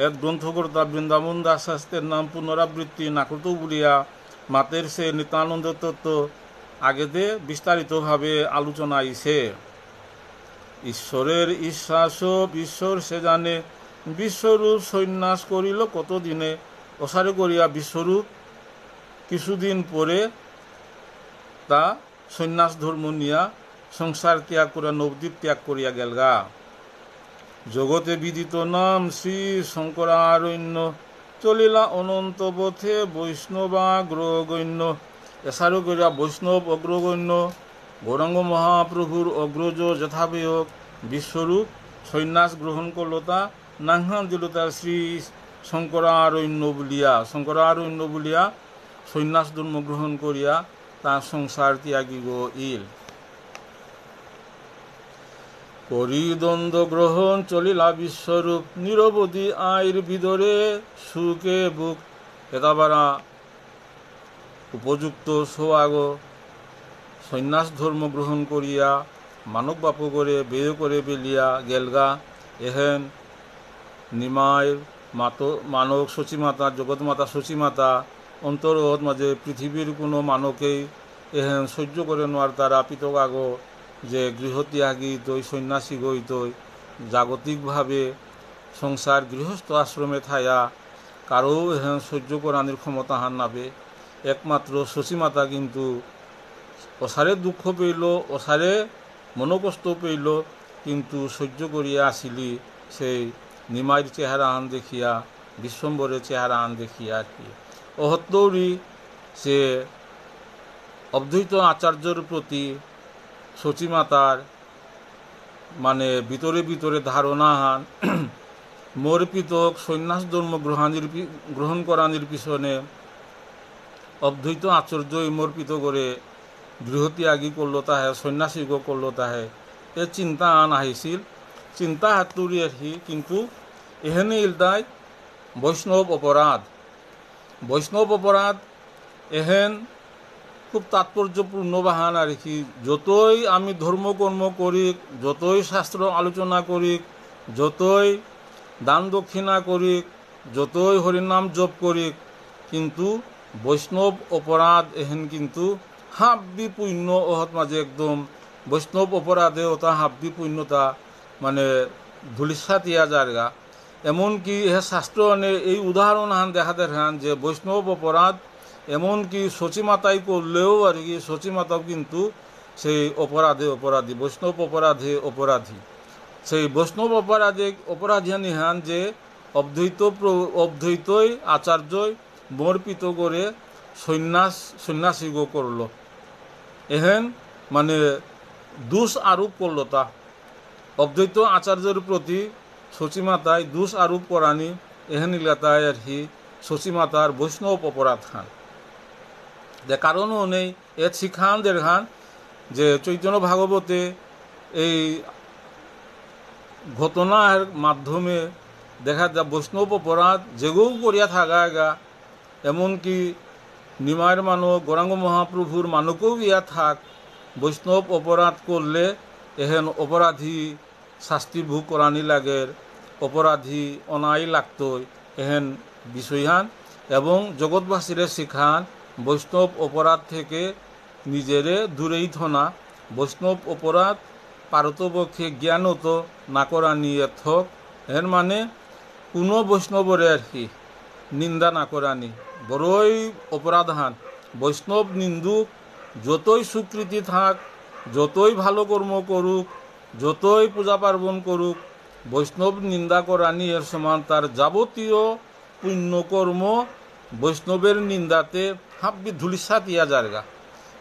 এর গ্রন্থকর্তা বৃন্দাবন দাস শাস্ত্রের নাম পুনরাবৃত্তি নাকৃত বলিয়া মাতের সে নিত্যানন্দ তত্ত্ব আগেতে বিস্তারিতভাবে আলোচনা আইছে। ঈশ্বরের ঈশ্বাসব ঈশ্বর সে জানে বিশ্বরূপ সন্ন্যাস করিল কতদিনে প্রসারে করিয়া বিশ্বরূপ কিছুদিন পরে তা সন্ন্যাস ধর্ম নিয়া সংসার ত্যাগ করিয়া নবদ্বীপ ত্যাগ করিয়া গেলগা। জগতে বিদিত নাম শ্রী শঙ্করারণ্য চলিলা অনন্ত পথে বৈষ্ণবাগ্রগণ্য। এছাড়াও করিয়া বৈষ্ণব অগ্রগণ্য গৌরাঙ্গ মহাপ্রভুর অগ্রজ যথাবেয় বিশ্বরূপ সন্ন্যাস গ্রহণ করল তা নাংহান দিল তার শ্রী শঙ্করারণ্য বলিয়া সন্ন্যাস ধর্ম গ্রহণ করিয়া তার সংসার ত্যাগী গো ইল। করি দ্বন্দ্ব গ্রহণ চলিলা বিশ্বরূপ নিরবধি আইর ভিতরে সুখে বুক। এতাবারা উপযুক্ত সোয়াগ সন্ন্যাস ধর্ম গ্রহণ করিয়া মানব বাপ করে বেয় করে বেলিয়া গেলগা। এহেন নিমায় মানব সচিমাতা জগৎমাতা সচিমাতা অন্তরত মাঝে পৃথিবীর কোনো মানকেই এহেন সহ্য করে নোয়ার তারা পিতগাগ যে গৃহত্যাগী তৈ সন্ন্যাসী গই তৈ জাগতিকভাবে সংসার গৃহস্থ আশ্রমে থায়া কারো এহেন সহ্য করানির ক্ষমতা হান নাবে। একমাত্র শচীমাতা কিন্তু অসারে দুঃখ পেইল, অসারে মনোকষ্ট পেইল, কিন্তু সহ্য করিয়া আসিলি সেই নিমাইর চেহারা আন দেখিয়া, বিশ্বম্বরের চেহারা আন দেখিয়া আর কি। অহত্তৌরি সে অদ্বৈত আচার্যর প্রতি শচীমাতার মানে ভিতরে ভিতরে ধারণা হান মোর পিতক সন্ন্যাস ধর্ম গ্রহণ করানির পিছনে অদ্বৈত আচার্যই মোর পিত করে গৃহত্যাগী করলো তাহে, সন্ন্যাসীগো করলো তাহে, এ চিন্তা আন আহিছিল। চিন্তা হাতুরি আর কি, কিন্তু এহেনে ইলতাই বৈষ্ণব অপরাধ। বৈষ্ণব অপরাধ এহেন খুব তাৎপর্যপূর্ণ বাহান আর কি। যতই আমি ধর্মকর্ম করি, যতই শাস্ত্র আলোচনা করি, যতই দান দক্ষিণা করি, যতই হরিনাম জপ করি, কিন্তু বৈষ্ণব অপরাধ এহেন কিন্তু হাব্বি পুণ্য ওহত মাঝে একদম বৈষ্ণব অপরাধে ওটা হাব্বি পুণ্যতা মানে ধুলিসা দিয়া জায়গা। এমনকি এ শাস্ত্র এই উদাহরণ হান দেখা দেখান যে বৈষ্ণব অপরাধ এমনকি শচীমাতাই করলেও আর কি, শচীমাতাও কিন্তু সেই অপরাধে অপরাধী, বৈষ্ণব অপরাধে অপরাধী। সেই বৈষ্ণব অপরাধী নিহান যে অদ্বৈতই আচার্যই মর্পিত করে সন্ন্যাসীগো করল, এহেন মানে দোষ আরোপ করল। তা অদ্বৈত আচার্যের প্রতি শচীমাতায় দোষ আরোপ করানি এহেন ইলাতায় আর কি শচীমাতার বৈষ্ণব অপরাধ খান। যে কারণও নেই এ শিখান দেখান যে চৈতন্য ভাগবতে এই ঘটনার মাধ্যমে দেখা যায় বৈষ্ণব অপরাধ যেগেও করিয়া থাকা গা, এমনকি নিমায়ের মানব গৌরাঙ্গ মহাপ্রভুর মানকেও ইয়া থাক, বৈষ্ণব অপরাধ করলে এহেন অপরাধী শাস্তি ভোগ করানি লাগের, অপরাধী অনাই লাগতই এহেন বিষয়হান। এবং জগৎবাসীরে শিখান বৈষ্ণব অপরাধ থেকে নিজেরে দূরেই থনা, বৈষ্ণব অপরাধ পারতপক্ষে জ্ঞানত না করা নিয়ে থক। এর মানে কোনো বৈষ্ণবরে আর কি নিন্দা না করানি বড়ই অপরাধ হান। বৈষ্ণব নিন্দুক যতই স্বীকৃতি থাক, যতই ভালো কর্ম করুক, যতই পূজা পার্বণ করুক, বৈষ্ণব নিন্দা করানি এর সমান তার যাবতীয় পুণ্যকর্ম বৈষ্ণবের নিন্দাতে হাব্বি ধুলিসা দিয়া জায়গা।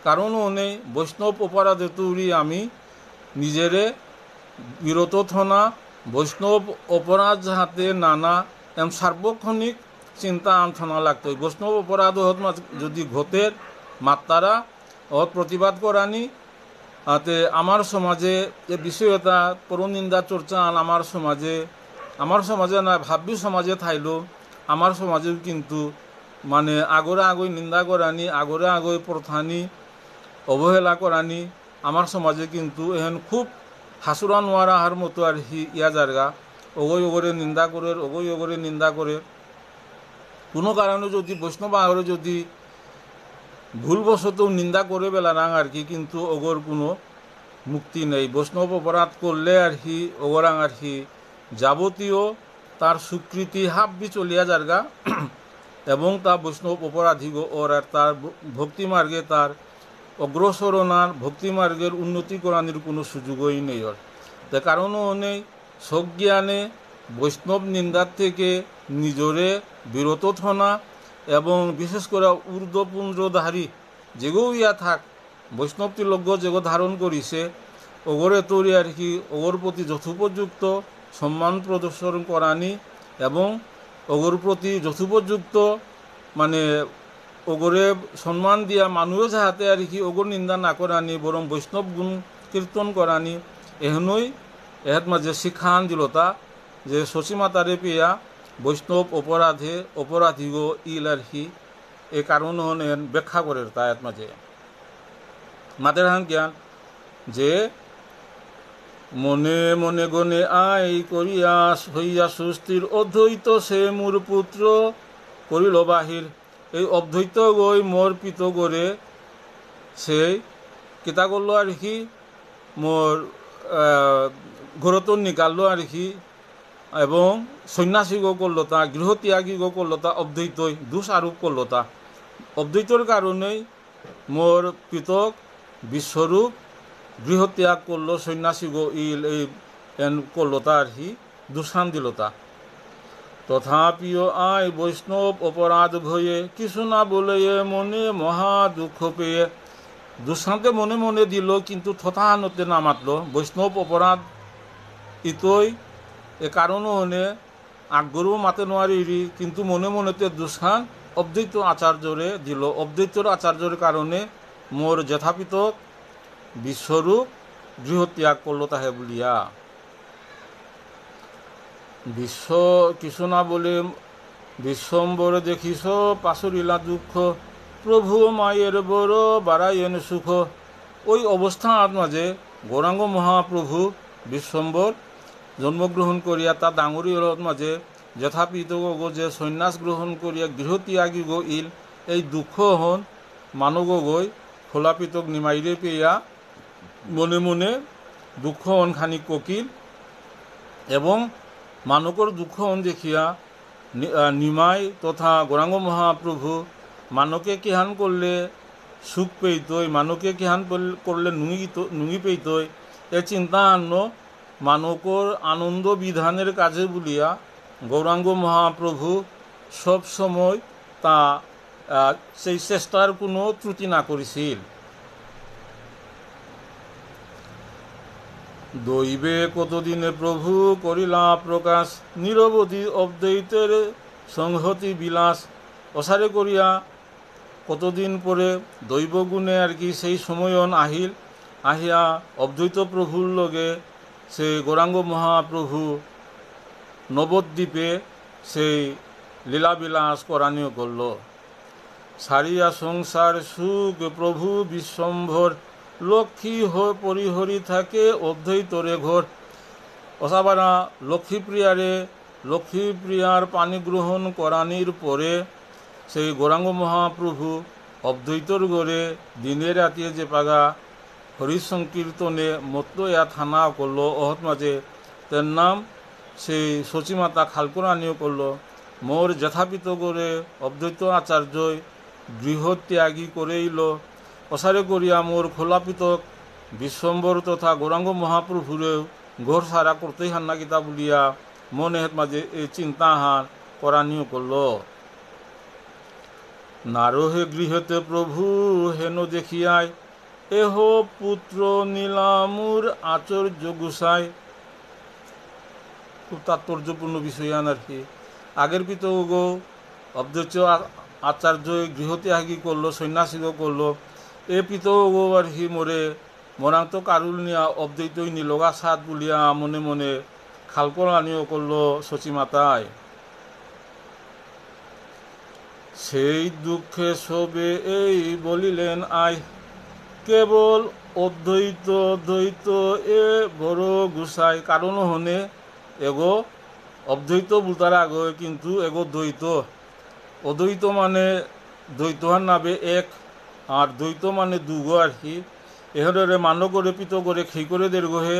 কারণও নেই বৈষ্ণব অপরাধে তৈরি আমি নিজেরে বিরত থনা, বৈষ্ণব অপরাধ যাহাতে নানা এম সার্বক্ষণিক চিন্তা আনথনা লাগতো। বৈষ্ণব অপরাধ যদি ঘটের মাত্রারা প্রতিবাদ করানি আতে আমার সমাজে এ বিষয়তা পরনিন্দা চর্চা আমার সমাজে না ভাবি সমাজে থাইলো, আমার সমাজেও কিন্তু মানে আগরে আগই নিন্দা করানি, আগরে আগই প্রথানি অবহেলা করানি আমার সমাজে কিন্তু এখন খুব হাসুরা নোয়ারা হার মতো আর ইয়া জায়গা। ওগরে নিন্দা করে কোনো কারণে যদি বৈষ্ণব আগরে যদি ভুলবশত নিন্দা করে বেলারাং আর কি, কিন্তু ওগর কোনো মুক্তি নেই। বৈষ্ণব অপরাধ করলে আর কি ওগরাং আর কি যাবতীয় তার স্বীকৃতি হাব্বি চলিয়া জায়গা। এবং তা বৈষ্ণব অপরাধী ওর আর তার ভক্তিমার্গে তার অগ্রসরণার ভক্তিমার্গের উন্নতি করানোর কোনো সুযোগই নেই ওর। তার কারণও নেই সজ্ঞানে বৈষ্ণব নিন্দার থেকে নিজরে বিরত থনা এবং বিশেষ করে ঊর্ধ্বপুঞ্জধারী যেগো ইয়া থাক বৈষ্ণব তিলজ্ঞ যেগো ধারণ করিছে ওগরে তৈরি আর কি ওগর প্রতি যথোপযুক্ত সম্মান প্রদর্শন করানি এবং ওগর প্রতি যথোপযুক্ত মানে ওগরে সম্মান দিয়া মানুষও যাহাতে আর কি ওগর নিন্দা না করানি বরং বৈষ্ণব গুণ কীর্তন করানি এহনই এহাত মাঝে শিক্ষান দিলতা যে শচীমাতারে পেয়া বৈষ্ণব অপরাধী গো ইল আর কি এ কারণ ব্যাখ্যা করে তার মাঝে মাদের হান জ্ঞান যে মনে মনে গনে আই করিয়া হইয়া সুস্থির অদ্বৈত সে মোর পুত্র করিল বাহির। এই অদ্বৈত গই মোর পিত করে সেই কিতা করল আর কি মোর ঘরত নিকাললো আর কি, এবং সন্ন্যাসীগো করলো তা, গৃহত্যাগীগো করলো তা, অদ্বৈতই দোষ আরোপ করলো তা। অদ্বৈতর কারণেই মোর পৃথক বিশ্বরূপ গৃহত্যাগ করলো, সন্ন্যাসীগো এই করলো তা আর কি, দূষণ দিল তা। তথাপিও আয় বৈষ্ণব অপরাধ ভয়ে, কিছু না বলে মনে মহা দুঃখ পেয়ে। দুঃশান্তে মনে মনে দিল, কিন্তু থথানতে না মাতল। বৈষ্ণব অপরাধ ইতই এ কারণও হনে আগ্রহ মাতে নোয়ারি, কিন্তু মনে মনেতে দুঃসান অদ্বৈত আচার্যরে দিল। অদ্বৈতর আচার্যের কারণে মোর যথাপিত বিশ্বরূপ গৃহত্যাগ করলো তাহে বলিয়া। বিশ্ব কিছু না বলে বিশ্বম্বর দেখিস পাশরিলা দুঃখ, প্রভু মায়ের বড় বাড়াইয়েন সুখ। ওই অবস্থার মাঝে গৌরাঙ্গ মহাপ্রভু বিশ্বম্বর জন্মগ্রহণ করিয়া তার ডাঙরীর মাঝে যথাপিত গো যে সন্ন্যাস গ্রহণ করিয়া গৃহত্যাগী গো ইল, এই দুঃখ হন মানব গই খোলাপিতক নিমাইরে পেয়া মনে মনে দুঃখ হন খানিক কোকিল, এবং মানকর দুঃখ হন দেখিয়া নিমাই তথা গৌরাঙ্গ মহাপ্রভু মানকে কিহান করলে সুখ পেইতই, মানকে কিহান করলে নুঙি পেইতই, এ চিন্তা আন্ন মানকর আনন্দ বিধানের কাজে বলিয়া গৌরাঙ্গ মহাপ্রভু সব সময় তা সেই চেষ্টার কোনো ত্রুটি না করেছিল। দৈবে কতদিনে প্রভু করিলা প্রকাশ, নিরবধি অদ্বৈতের সংহতি বিলাস। অসারে করিয়া কতদিন পরে দৈবগুণে আর কি সেই সময়ন আহিয়া অদ্বৈত প্রভুর লগে সে গৌরাঙ্গ মহাপ্রভু নবদ্বীপে সেই লীলাবিলাস করানিও করল। সারিয়া সংসার সুখ প্রভু বিশ্বম্ভর, লক্ষ্মী পরিহরি থাকে অদ্বৈতরে ঘর। অসাবারা লক্ষ্মীপ্রিয়ার পানি গ্রহণ করানির পরে সেই গৌরাঙ্গ মহাপ্রভু অদ্বৈতর ঘরে দিনে রাতে যে পাগা হরিসংকীর্তনে মত্ত থানা করলো অহত মাঝে, তার নাম সেই সচিমাতা খালকরানিও করলো। মোর যথাপিত করে অদ্বৈত আচার্যই গৃহত্যাগী করেইল। অসারে করিয়া মোর খোলাপিতক বিশ্বম্বর তথা গৌরাঙ্গ মহাপ্রভুরেও ঘর সারা করতেই হান না গীতা বলিয়া মনে মাঝে এই চিন্তা হান করানিও করল। নারহে গৃহতে প্রভু হেন দেখিয়ায়, এহ পুত্র নীলামুর আচর্য গুসাই। খুব তাৎপর্যপূর্ণ বিষয় আর কি। আগের পিত গো অদ্বৈত আচার্য গৃহত্যাগী করলো, সন্ন্যাসীগো করলো। এ পিত গো আর কি মরান্ত কারুল নিয়া অদ্বৈতই নিলগা সাত বলিয়া মনে মনে খালকলানিও করলো সচিমাতায়। সেই দুঃখে সবে এই বলিলেন আয়, কেবল অদ্বৈত এ বড় গুসাই। কারণ হনে এগো অদ্বৈত বলতার আগে কিন্তু এগো অদ্বৈত মানে দ্বৈতহার নাবে এক, আর দ্বৈত মানে দুগো আর কি। এহরে মানো করে পিত করে খেই করে দের গোহে,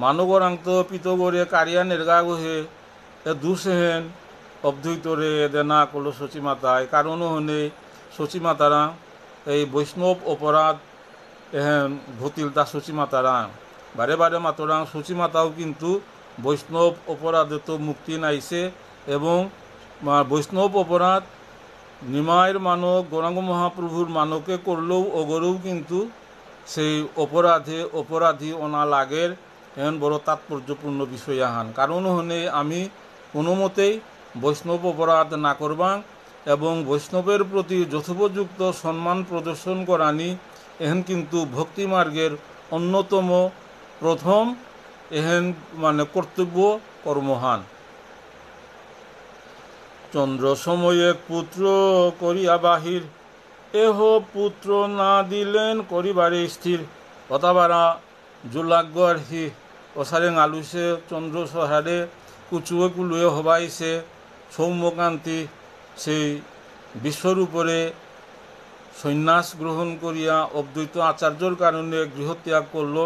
মানো গরাংত পিত করে কারিয়া নেরগা গোহে, এ দুসেহেন অদ্বৈতরে দেনা করলো সচিমাতায়। কারণও হনে সচিমাতারা এই বৈষ্ণব অপরাধ এহেন ঘটিল তা সচিমাতারা বারে বারে মাতরাং। সচিমাতাও কিন্তু বৈষ্ণব অপরাধে তো মুক্তি নাইছে, এবং বৈষ্ণব অপরাধ নিমায়ের মানক গৌরাঙ্গ মহাপ্রভুর মানকে করলেও অগরেও কিন্তু সেই অপরাধী অনা লাগের এমন বড় তাৎপর্যপূর্ণ বিষয় আহান। কারণ হনে আমি কোনো মতেই বৈষ্ণব অপরাধ না করবাং, এবং বৈষ্ণবের প্রতি যথোপযুক্ত সম্মান প্রদর্শন করানি এহেন কিন্তু ভক্তিমার্গের অন্যতম প্রথম এহেন কর্তব্য কর্মহান। চন্দ্র সময়ে পুত্র করিয়া বাহির, এহ পুত্র না দিলেন করিবারে স্থির। অতাবারা জুলাগ্য আর হি অসারে আলুসে চন্দ্র সহারে কুচুয়ে কুলুয়ে হবাইছে সৌম্যকান্তি সেই বিশ্বরূপরে সন্ন্যাস গ্রহণ করিয়া অদ্বৈত আচার্যর কারণে গৃহত্যাগ করল।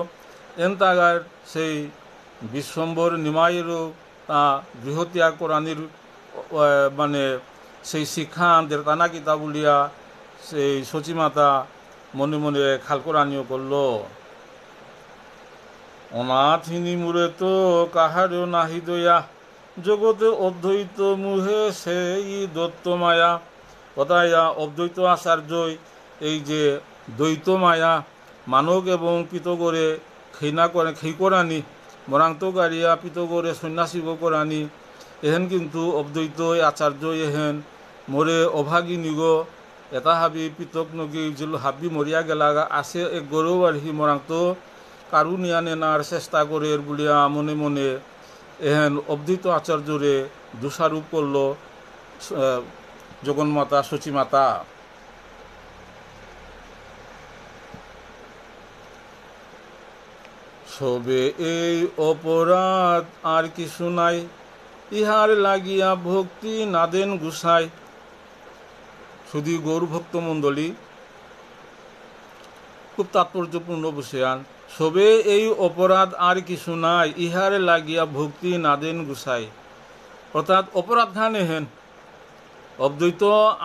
এন তাগার সেই বিশ্বম্বর নিমাইয়েরও তা গৃহত্যাগ কোরআনির মানে সেই শিক্ষা দেরকানা কিতা বলিয়া সেই সচিমাতা মনে মনে খালকোরানিও করল। অনাথিনী মুরে তো কাহারেও নাহি দয়া, জগতে অদ্বৈত মুহে সেই দত্ত মায়া। কথায়া অদ্বৈত আচার্যই এই যে দ্বৈত মায়া মানব এবং পিতগরে খেইনা করে খেইকরানি মরান্ত গাড়িয়া পিতগরে সন্ন্যাসী করানি এহেন কিন্তু অদ্বৈত আচার্য এহেন মোরে অভাগী নিগ এটা হাবি পিতক নগী জিল হাবি মরিয়া গেলা আছে এক গরু আর হি মরান্ত কারু নিয়া নেনার চেষ্টা করে বলিয়া মনে মনে এহেন অদ্বৈত আচার্যরে দোষারোপ করল জগন্মাতা সচিমাতা। সবে এই অপরাধ আর কিছু নাই, ইহার লাগিয়া ভক্তি নাদেন গুসাই। শুধু গৌর ভক্ত মণ্ডলী খুব তাৎপর্যপূর্ণ বসিয়ান। সবে এই অপরাধ আর কিছু নাই, ইহার লাগিয়া ভক্তি নাদেন গুসাই। অর্থাৎ অপরাধ খান এহেন অদ্বৈত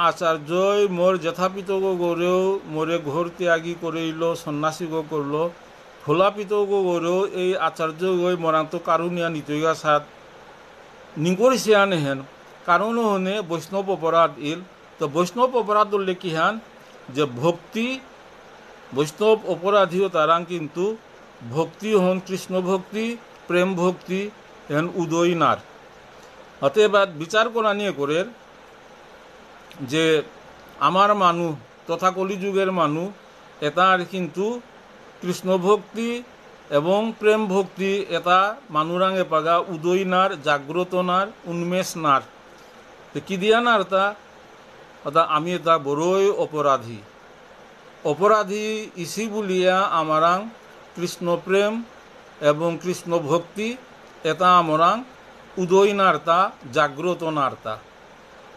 আচার্যই মোর যথাপিত গৌরেও মোরে ঘোর ত্যাগী করিল সন্ন্যাসী গো করল। ফলাপিত গৌরেও এই আচার্য গৈ মরান্ত কারুনিয়া নিতৈগা সাত নিগরিসিয়ান হেন কারণ হনে বৈষ্ণব অপরাধ ইল। তো বৈষ্ণব অপরাধ বললে কি হান যে ভক্তি বৈষ্ণব অপরাধীও তারাং কিন্তু ভক্তি হন কৃষ্ণ ভক্তি প্রেম ভক্তি হেন উদয় নার। অতএব বিচার করা নিয়ে করে যে আমার মানুষ তথা কলিযুগের মানুষ এটার কিন্তু কৃষ্ণ ভক্তি এবং প্রেম ভক্তি এটা মানুরাঙে পাগা উদয় নার জাগ্রত নার উন্মেষ নার। কি দিয়া নার তা অর্থাৎ আমি এটা বড়ই অপরাধী অপরাধী ইসি বলিয়া আমারাং কৃষ্ণ প্রেম এবং কৃষ্ণ ভক্তি এটা আমরাং উদয় নার্তা জাগ্রত নার্তা।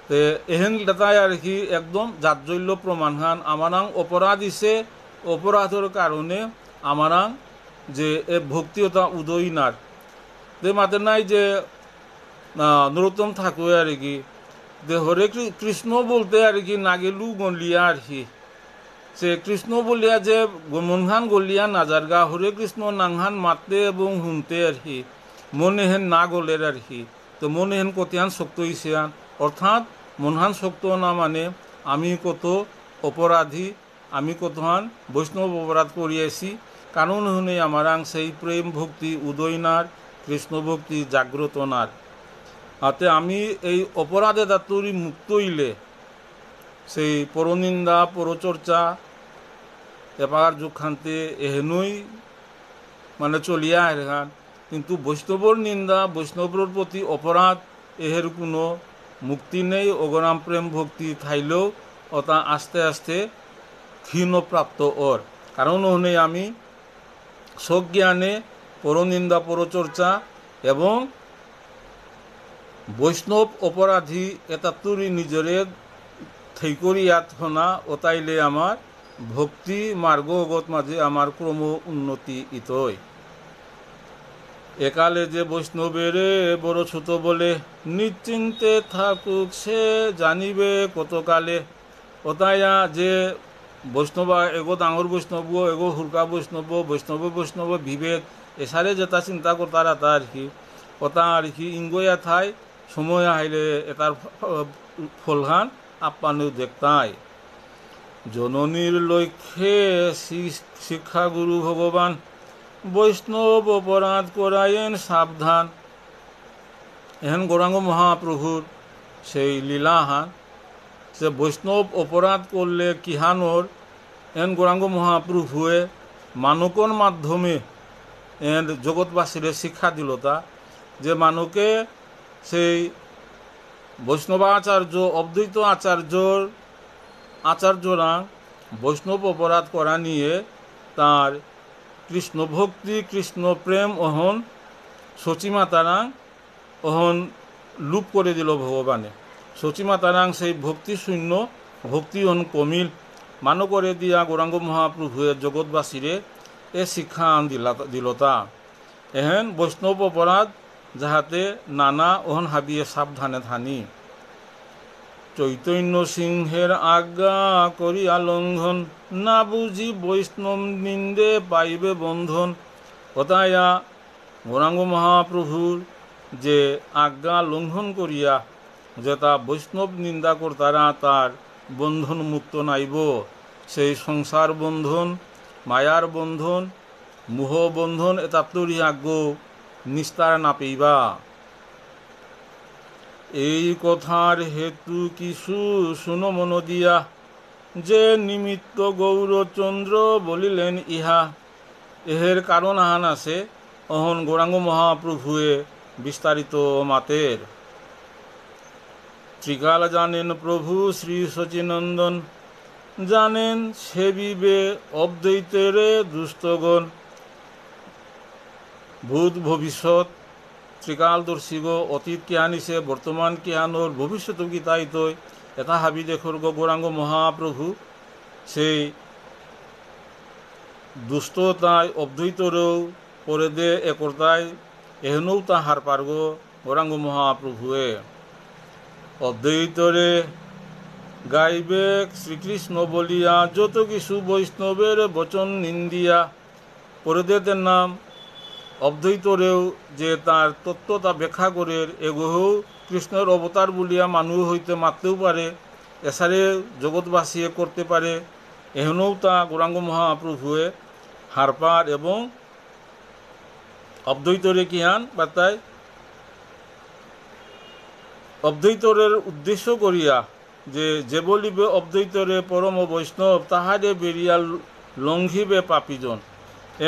তে এহেন লেতাই আর কি একদম জাতজল্য প্রমাণ হান আমারাং অপরাধ ইসে অপরাধের কারণে আমারাং যে এ ভক্তিটা উদয় নার। তে মাতে নাই যে নরোত্তম ঠাকুর আর কি যে হরে কৃষ্ণ বলতে আর কি নাগেলু গলিয়া আর কি সে কৃষ্ণ বলিয়া যে মনহান গলিয়া নাজারগা হরে কৃষ্ণ নাংহান মারতে এবং শুনতে আর কি মনে হেন না গলের আর কি। তো মনে হেন কতিয়ান শক্ত ইসিয়ান অর্থাৎ মনহান শক্ত না মানে আমি কত অপরাধী আমি কতহান বৈষ্ণব অপরাধ করিয়াছি কারণ শুনে আমারাং সেই প্রেম ভক্তি উদয় নার কৃষ্ণ ভক্তি জাগ্রত নার। হাতে আমি এই অপরাধে দাতুরি মুক্ত ইলে সেই পরনিন্দা পরচর্চা এবার যুগখান্তে এহেনই মানে চলিয়া হেরান কিন্তু বৈষ্ণবর নিন্দা বৈষ্ণবর প্রতি অপরাধ এহের কোনো মুক্তি নেই। অগরাম প্রেম ভক্তি থাইলেও ওটা আস্তে আস্তে ক্ষীণপ্রাপ্ত ওর কারণ হনে আমি সজ্ঞানে পরনিন্দা পরচর্চা এবং বৈষ্ণব অপরাধী এটা তুরি নিজরে থেইকরিয়াত হনা ওতাইলে আমার ভক্তি মার্গগত মাঝে আমার ক্রম উন্নতি ইতই। একালে যে বৈষ্ণবেরে বড় ছোট বলে নিশ্চিন্তে থাকুক সে জানিবে কতকালে। ওতাইয়া যে বৈষ্ণব এগো ডাঙর বৈষ্ণব এগো হুরকা বৈষ্ণব বৈষ্ণব বৈষ্ণব বিবেক এসারে যেটা চিন্তা করতার এটা আর কি ওটা আর কি ইঙ্গয়া থাই সময় আহিলে এটার ফলহান আপ্পানেও দেখতাই। জননীর লক্ষ্যে শিক্ষাগুরু ভগবান বৈষ্ণব অপরাধ করায়েন সাবধান। এহেন গৌরাঙ্গ মহাপ্রভুর সেই লীলাহান যে বৈষ্ণব অপরাধ করলে কিহানোর এন গৌরাঙ্গ মহাপ্রভুয়ে মানকর মাধ্যমে এন জগৎবাসীরে শিক্ষা দিল তা যে মানুকে সেই বৈষ্ণবাচার্য অদ্বৈত আচার্যরা বৈষ্ণব অপরাধ করা নিয়ে তার কৃষ্ণ ভক্তি কৃষ্ণ প্রেম অহন সচিমাতারাং অহন লুপ করে দিল ভগবানে। সচিমাতারাং সেই ভক্তি শূন্য ভক্তি অহন কমিল মানো করে দিয়া গৌরাঙ্গ মহাপ্রভুয়ের জগৎবাসীরে এ শিক্ষা দিলতা। এহেন বৈষ্ণব অপরাধ যাহাতে নানা ওহন হাবিয়ে সাবধানে থানি। চৈতন্য সিংহের আজ্ঞা করিয়া লঙ্ঘন, না বুঝি বৈষ্ণব নিন্দে পাইবে বন্ধন। কথায়া গৌরাঙ্গ মহাপ্রভুর যে আজ্ঞা লঙ্ঘন করিয়া যে তা বৈষ্ণব নিন্দা কর্তারা তার বন্ধন মুক্ত নাইব, সেই সংসার বন্ধন, মায়ার বন্ধন, মোহ বন্ধন এতাত্তরি আজ্ঞ নিস্তার না পেইবা। এই কথার হেতু কিছু শুনো মন দিয়া, যে নিমিত্ত গৌরচন্দ্র বলিলেন ইহা। এহের কারণ আহান আছে অহন গৌরাঙ্গ মহাপ্রভুয়ে বিস্তারিত মাতের। ত্রিকাল জানেন প্রভু শ্রী সচিনন্দন, জানেন সেবিবে অদ্বৈতেরে দুষ্টগণ। ভূত ভবিষ্যৎ ত্রিকালদর্শী গো, অতীত কিহানিছে বর্তমান কিহানোর ভবিষ্যৎ গীতায়িত এটা হাবি দেখর গো গৌরাঙ্গ মহাপ্রভু সেই দুষ্টতায় অদ্বৈতরেও পরে দে একতায় এহনও তা হার পারগ গৌরাঙ্গ মহাপ্রভুয়ে। অদ্বৈতরে গাইবে শ্রীকৃষ্ণ বলিয়া, যত কিছু বৈষ্ণবের বচন নিন্দিয়া। পরে দে নাম অদ্বৈতরেও যে তার তত্ত্বতা ব্যাখ্যা করে এগোহেও কৃষ্ণের অবতার বলিয়া মানুষ হইতে মারতেও পারে, এসারে জগৎবাসী করতে পারে, এহনও তা গৌরাঙ্গ মহাপ্রভুয়ে হারপার। এবং অদ্বৈতরে কিহান বার্তায় অদ্বৈতরের উদ্দেশ্য করিয়া যে বলিবে অদ্বৈতরে পরম বৈষ্ণব, তাহারে বেরিয়া লঙ্ঘিবে পাপীজন।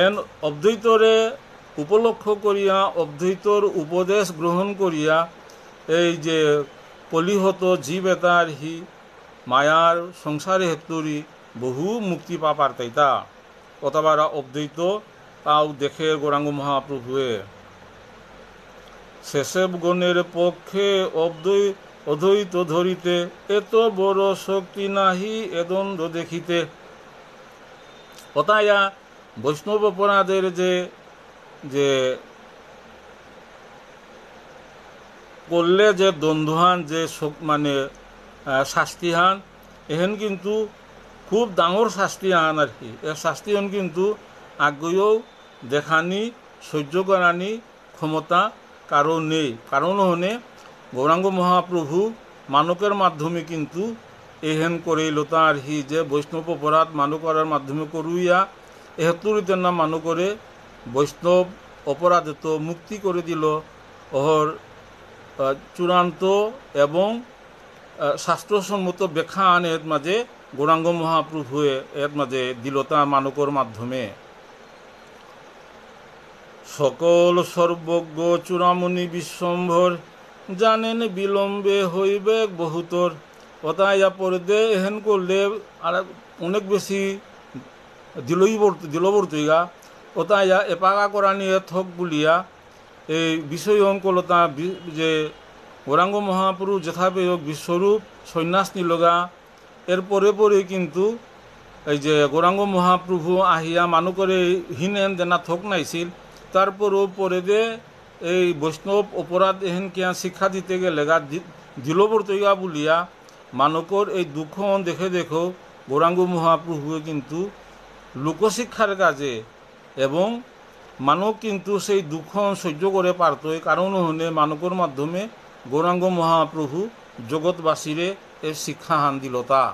এন অদ্বৈতরে উপলক্ষ করিয়া অদ্বৈতর উপদেশ গ্রহণ করিয়া এই যে কলিহত জীব এতার হি মায়ার সংসারে হেতুরি বহু মুক্তি পাপার তাইতা অতবারা অদ্বৈত তাও দেখে গৌরাঙ্গ মহাপ্রভুয়ে। শেষব গণের পক্ষে অদ্বৈত ধরিতে, এত বড় শক্তি নাহি এদণ্ড দেখিতে। কথায়া বৈষ্ণব অপরাধের যে করলে যে দ্বন্দ্বহান যে মানে শাস্তিহান, এহেন কিন্তু খুব ডাঙর শাস্তিহান আর কি। এ শাস্তিহান কিন্তু আগ্রহেও দেখানি সহ্য করানি ক্ষমতা কারো নেই। কারণ হনে গৌরাঙ্গ মহাপ্রভু মানকের মাধ্যমে কিন্তু এহেন করেইল তার হি যে বৈষ্ণব অপরাধ মানু করার মাধ্যমে করুইয়া এহেতুরিতে না মানু করে বৈষ্ণব অপরাধে তো মুক্তি করে দিল। ওহর চূড়ান্ত এবং শাস্ত্রসম্মত ব্যাখ্যা আন এর মাঝে গৌরাঙ্গ মহাপ্রভুয়ে এর মাঝে দিল তা মানকর মাধ্যমে। সকল সর্বজ্ঞ চূড়ামণি বিশ্বম্ভর, জানেন বিলম্বে হইবে বহুতর। অতায়া পরে দে এহেন করলে আর অনেক বেশি দিল বর্তইগা। অতায়া এপাকা করা নিয়ে থক গুলিয়া এই বিষয় অঙ্কলতা যে গৌরাঙ্গ মহাপ্রভু যথাপেয় বিশ্বরূপ সন্ন্যাস নিলগা। এরপরে পরে কিন্তু এই যে গৌরাঙ্গ মহাপ্রভু আহিয়া মানু করে হিনেন দেনা থক নাইছিল। তারপরও পরে দে এই বৈষ্ণব অপরাধ এহেন কিয়া শিক্ষা দিতে গেলে গা দিল বর্তইগা বলিয়া মানকর এই দুঃখ দেখে দেখো গৌরাঙ্গ মহাপ্রভুয়ে কিন্তু লোকশিক্ষার কাজে এবং মানব কিন্তু সেই দুঃখ সহ্য করে পারতই। কারণ হনে মানকর মাধ্যমে গৌরাঙ্গ মহাপ্রভু জগৎবাসীরে এর শিক্ষা হান দিল তা।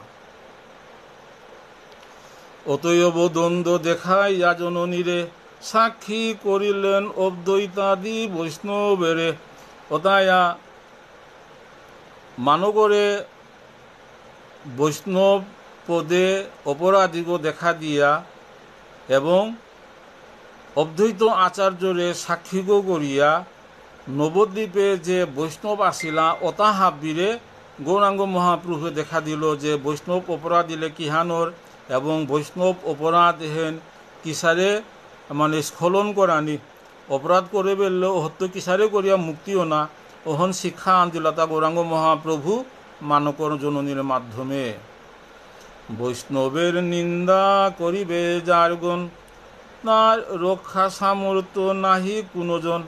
অতএব দ্বন্দ্ব দেখাই জননীরে, সাক্ষী করিলেন অদ্বৈতাদি বৈষ্ণবেরে। অতায়া মানবরে বৈষ্ণব পদে অপরাধীগ দেখা দিয়া এবং অদ্বৈত আচার্যরে সাক্ষীগ করিয়া নবদ্বীপে যে বৈষ্ণব আসিলা অতা হাবিরে গৌরাঙ্গ মহাপ্রভু দেখা দিল যে বৈষ্ণব অপরাধ দিলে কিহানোর এবং বৈষ্ণব অপরাধ হেন কিসারে মানে স্খলন করানি অপরাধ করে বেললে হত্য কিসারে করিয়া মুক্তিও না ওহন শিক্ষা আনদিলতা গৌরাঙ্গ মহাপ্রভু মানকর জননীর মাধ্যমে। বৈষ্ণবের নিন্দা করিবে যারগণ, তাঁর রক্ষা সামর্থ্য নাহি কোনোজন।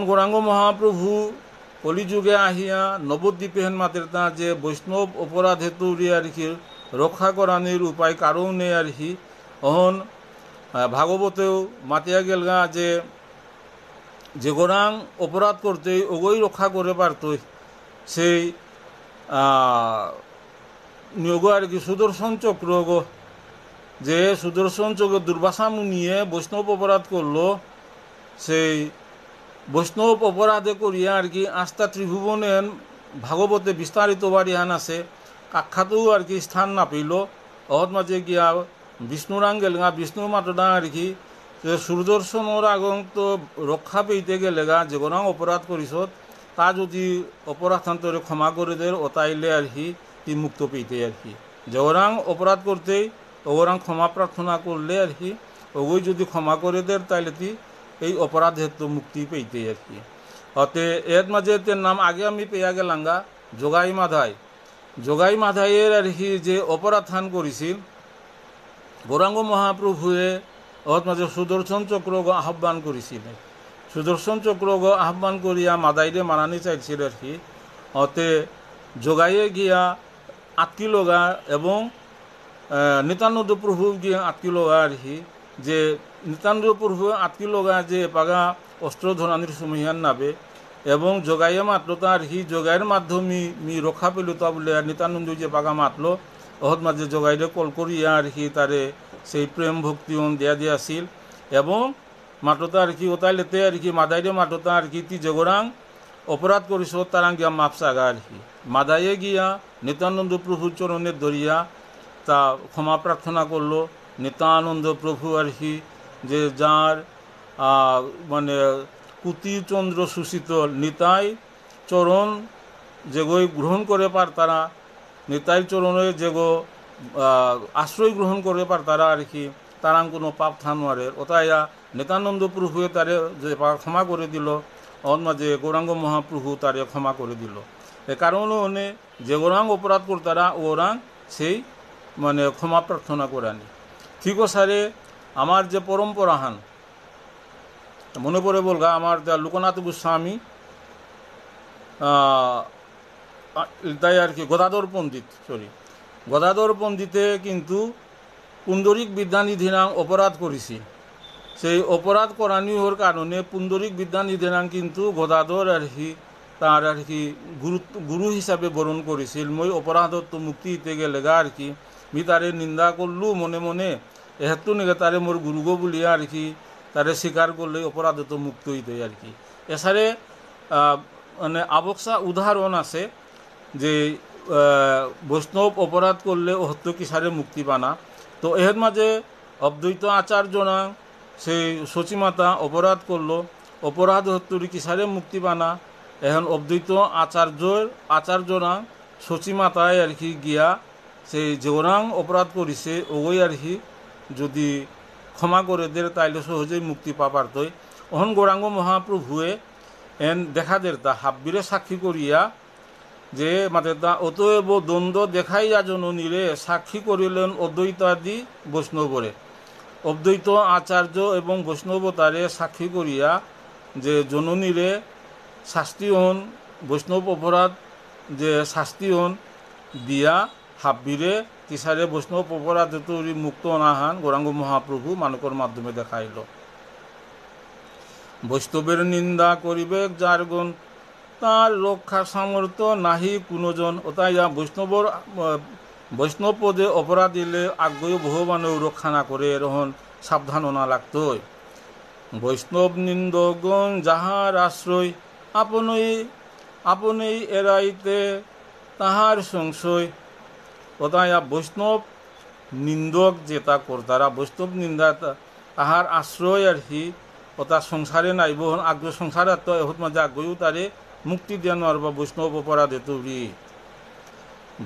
গৌরাঙ্গ মহাপ্রভু কলিযুগে আহিয়া নবদ্বীপেন মাতের তা যে বৈষ্ণব অপরাধ হেতু আর কি রক্ষা করানোর উপায় কারও নেই আর কি। অহন ভাগবতেও মাতিয়া গেলগা যে গোরাং অপরাধ করতে ওগই রক্ষা করে পারত, সেই নিয়োগ আর কি সুদর্শন চক্র যে সুদর্শন চক্র দুর্বাসা মুনিয়ে বৈষ্ণব অপরাধ করলো, সেই বৈষ্ণব অপরাধে করিয়া আর কি আস্থা ত্রিভুবনের ভাগবতে বিস্তারিত বাড়িহান আছে, কাক্ষাতেও আর কি স্থান না পেল। অহত মাঝে গিয়া বিষ্ণুরাং গেলগা, বিষ্ণুর মাতডা আর কি সুদর্শনের আগন্ত রক্ষা পেইতে গেলেগা যে গোরাং অপরাধ করিস তা যদি অপরাধান্তরে ক্ষমা করে দেয় ওতাইলে আর কি তি মুক্ত পেইতে আর কি। যে গোরাং অপরাধ করতেই ওগরাং ক্ষমা প্রার্থনা করলে আর কি ওগই যদি ক্ষমা করে দেয় তাইলে তি এই অপরাধ হেতু মুক্তি পেইতে আর কি। অতে এর মাঝে নাম আগে আমি পেয়া গেলাঙ্গা যোগাই মাধাই। যোগাই মাধাইয়ের আর কি যে অপরাধান করেছিল গৌরাঙ্গ মহাপ্রভুয়ে ওর মাঝে সুদর্শন চক্র আহ্বান করেছিলেন। সুদর্শন চক্র আহ্বান করিয়া মাদাইরে মারানি চাইছিল আর কি। অতে যোগাইয়ে গিয়া আটকি লগা এবং নিত্যানন্দ প্রভু গিয়া আটকি লগা আর কি। যে নিত্যানন্দ প্রভু আটকি লগা যে পাগা অস্ত্র ধরানির সমহিয়ান নাবে এবং যোগাইয়ে মাতলো তা আর কি যোগাইয়ের মাধ্যমে রক্ষা পেল তা বলে নিত্যানন্দ যে পাগা মাতলো অহত মাঝে যোগাইরে কল করিয়া আর কি তারে সেই প্রেম ভক্তি দেয়া দিয়াছিল এবং মাতোতা আর কি ওতাইলেতে আর কি মাদাইরে মাতোতা আর কি তি জগরাং অপরাধ করিস তারাং গিয়া মাপ চাগা আর কি। মাদাইয়ে গিয়া নিত্যানন্দ প্রভুর চরণের ধরিয়া তা ক্ষমা প্রার্থনা করলো। নিত্যানন্দ প্রভু আর কি যে যার মানে কুতিচন্দ্র সুশীত নিতাই চরণ যেগই গ্রহণ করে পার তারা, নিতাই চরণে যেগো আশ্রয় গ্রহণ করে পার তারা আর কি তারাং কোনো পাপ থানোয়ারের ওতাইয়া নিত্যানন্দ প্রভুয়ে তারে যে ক্ষমা করে দিল, ওর মাঝে গৌরাঙ্গ মহাপ্রভু তারে ক্ষমা করে দিল। এ কারণে যে গৌরাঙ্গ অপরাধ করতারা ওরাং সেই মানে ক্ষমা প্রার্থনা করানি। ঠিক সারে আমার যে পরম্পরাহান মনে পড়ে বলগা আমার লোকনাথ গোস্বামী তাই আর কি গদাধর পণ্ডিত গদাধর পণ্ডিতে কিন্তু পুণ্ডরিক বিদ্যানিধিনাং অপরাধ করেছি। সেই অপরাধ করানির কারণে পুণ্ডরিক বিদ্যানিধিনাং কিন্তু গদাধর আর কি তার আর কি গুরু হিসাবে বরণ করেছিল। মই অপরাধত মুক্তি দিতে গেলেগা আর কি মি তারে নিন্দা করলু মনে মনে এহেতু নেগে তারে মোর গুরুগো বলিয়া আর কি তারে স্বীকার করলে অপরাধত মুক্ত হইতে আর কি। এছাড়ে মানে আবক্সা উদাহরণ আছে যে বৈষ্ণব অপরাধ করলে অহত্য কিসারে মুক্তি পানা। তো এর মাঝে অদ্বৈত আচার্য না সেই সচিমাতা অপরাধ করলো অপরাধ হত্তরি কিসারে মুক্তি পানা। এখন অদ্বৈত আচার্যরা সচিমাতায় আর কি গিয়া সেই যেওরাং অপরাধ করিছে ওই আর কি যদি ক্ষমা করে দে তাইলে সহজেই মুক্তি পাবার তৈ। অহন গৌরাঙ্গ মহাপ্রভুয়ে এন দেখা দের তা হাব্বিরে সাক্ষী করিয়া যে মাতে তা অতএব দ্বন্দ্ব দেখাইয়া জননীরে সাক্ষী করিলেন অদ্বৈতাদি বৈষ্ণবরে। অদ্বৈত আচার্য এবং বৈষ্ণবতারে সাক্ষী করিয়া যে জননীরে শাস্তি হন বৈষ্ণব অপরাধ যে শাস্তি হন দিয়া হাব্বিরে কিসারে বৈষ্ণব অপরাধ তৈরি মুক্ত অনাহান গৌরাঙ্গ মহাপ্রভু মানকর মাধ্যমে দেখাইল। বৈষ্ণবের নিন্দা করিবে যার গুণ তার রক্ষা সামর্থ্য নাহি কোনোজন। ওতাইয়া বৈষ্ণব পদে অপরাধ দিলে আগ্রহ ভগবানেও রক্ষা না করে এরহন সাবধান না লাগত। বৈষ্ণব নিন্দগণ যাহার আশ্রয় আপনই এড়াইতে তাহার সংশয়। ওতাইয়া বৈষ্ণব নিন্দক যেটা কর্তারা বৈষ্ণব নিন্দা তাহার আশ্রয় আর কি ওটা সংসারে নাইব আগ্রহ সংসারে তো এহত মাঝে আগ্রহ তারে মুক্তি দেন আর বা বৈষ্ণব অপরাধে তৈরি।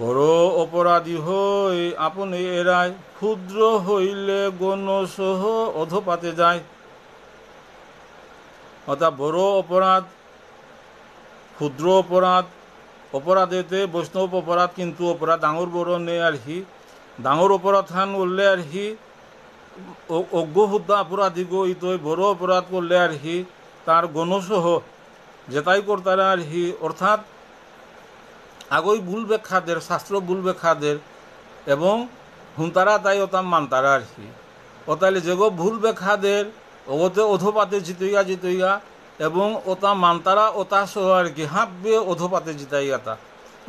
বড় অপরাধী হই আপনি এরাই ক্ষুদ্র হইলে গণসহ অধপাতে যায়। অর্থাৎ বড় অপরাধ ক্ষুদ্র অপরাধেতে বৈষ্ণব অপরাধ কিন্তু অপরাধ ডাঙর বড় নেই আর কি। ডাঙর অপরাধ হান বললে আর কি অজ্ঞ হুদ্ধা অপরাধীগ ইতই বড় অপরাধ করলে আর হি তার গণসহ যেটাই করতারা আর হি, অর্থাৎ আগই ভুল ব্যাখ্যাদের, শাস্ত্র ভুল ব্যাখ্যাদের এবং হুঁতারা তাই ওতাম মানতারা আর হি। ওতাইলে যেগো ভুল ব্যাখ্যাদের ওগতে অধপাতে জিতইয়া এবং ওতা মানতারা ওতা সহ আর কি হাঁপবে অধপাতে জিতাইয়াতা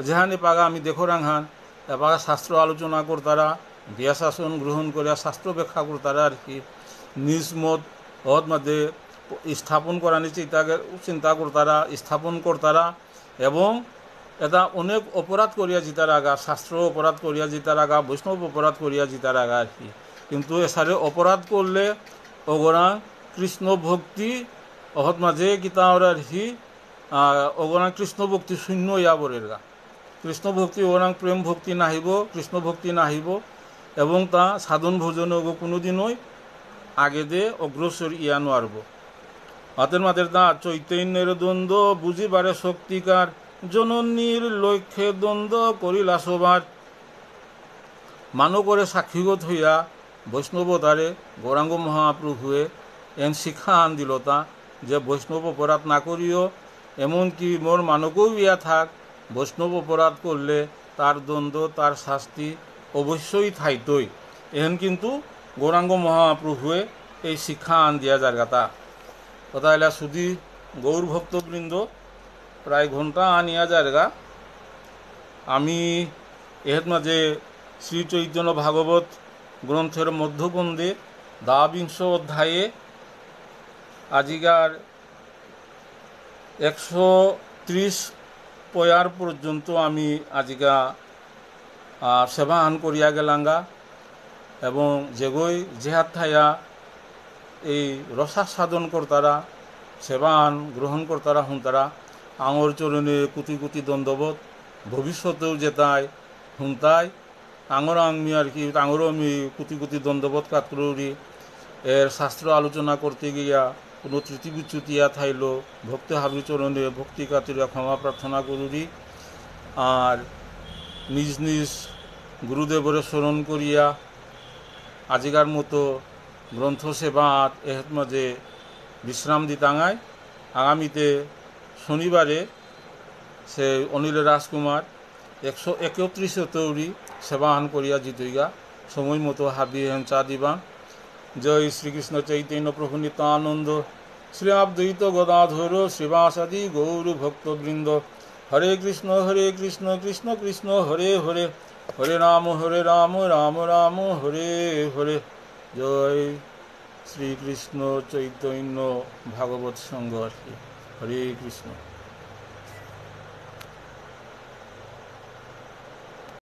যেহানি পাগা আমি দেখো রাংহান এপাগা শাস্ত্র আলোচনা করতারা, দিয়া শাসন গ্রহণ করিয়া শাস্ত্র ব্যাখ্যা করতারা আর কি, নিজ মত হদ মধ্যে স্থাপন করানি চিন্তা করতারা, স্থাপন করতারা এবং এটা অনেক অপরাধ করিয়া জিতার আগা, শাস্ত্র অপরাধ করিয়া জিতার আগা, বৈষ্ণব অপরাধ করিয়া জিতার আগা আর কি। কিন্তু এসারে অপরাধ করলে ওগরা কৃষ্ণ ভক্তি অহত মাঝে গীতা আর হি ওগরা কৃষ্ণ ভক্তি শূন্য ইয়াবরের গা, কৃষ্ণ ভক্তি ওগরা প্রেম ভক্তি নাহিব, কৃষ্ণ ভক্তি নাহিব এবং তা সাধন ভোজন কোনোদিনই আগে দে অগ্রসর ইয়া নোয়ারব। হাতের মাদের তা চৈতন্যের দ্বন্দ্ব বুঝিবারে শক্তিকার, জননীর লক্ষ্যে দ্বন্দ্ব করিলা সবার। মানো করে সাক্ষীগত হইয়া বৈষ্ণবতারে গৌরাঙ্গ মহাপ্রভুয়ে এন শিক্ষা আন দিল তা যে বৈষ্ণব অপরাধ না করিও, এমনকি মোর মানকেও ইয়া থাক বৈষ্ণব অপরাধ করলে তার দ্বন্দ্ব, তার শাস্তি অবশ্যই থাইতই। এহেন কিন্তু গৌরাঙ্গ মহাপ্রভুয়ে এই শিক্ষা আন দিয়া জায়গাটা কথা এলা শুধু গৌর ভক্তবৃন্দ প্রায় ঘন্টা আনিয়া জায়গা। আমি এর মাঝে শ্রী চৈতন্য ভাগবত গ্রন্থের মধ্যপন্দে দ্বাবিংশ অধ্যায়ে আজিকার 130 পয়ার পর্যন্ত আমি আজিকা সেবাহান করিয়া গেলাঙ্গা এবং যেগই জেহাত থাইয়া এই রসাস্বাদন করতারা, সেবাহান গ্রহণ করতারা হুঁতারা আঙর চরণে কুতি কুতি দণ্ডবোধ, ভবিষ্যতেও যেতায় হুঁতায় আঙর আমি আর কি আঙরও আমি কুতি কুতি দণ্ডবোধ কাতরি এর শাস্ত্র আলোচনা করতে গিয়া কোনো ত্রুটি বিচ্যুতিয়া থাইল ভক্তি হাবি চরণে ভক্তি কাতরিয়া ক্ষমা প্রার্থনা করি আর নিজ নিজ গুরুদেবরে স্মরণ করিয়া আজিকার মতো গ্রন্থ সেবাত এর মাঝে বিশ্রাম দিতাঙায়। আগামীতে শনিবারে সে অনিল রাজকুমার 131 তৌরি সেবাহান করিয়া জিতইগা সময় মতো হাবি হেন চা দিবা। জয় শ্রীকৃষ্ণ চৈতন্য প্রভু নিত্যানন্দ শ্রী অদ্বৈত গদাধর শ্রীবাসাদি গৌর ভক্তবৃন্দ। হরে কৃষ্ণ কৃষ্ণ কৃষ্ণ হরে হরে, হরে রাম রাম রাম হরে হরে। জয় শ্রীকৃষ্ণ চৈতন্য ভাগবত সংঘ। হরে কৃষ্ণ।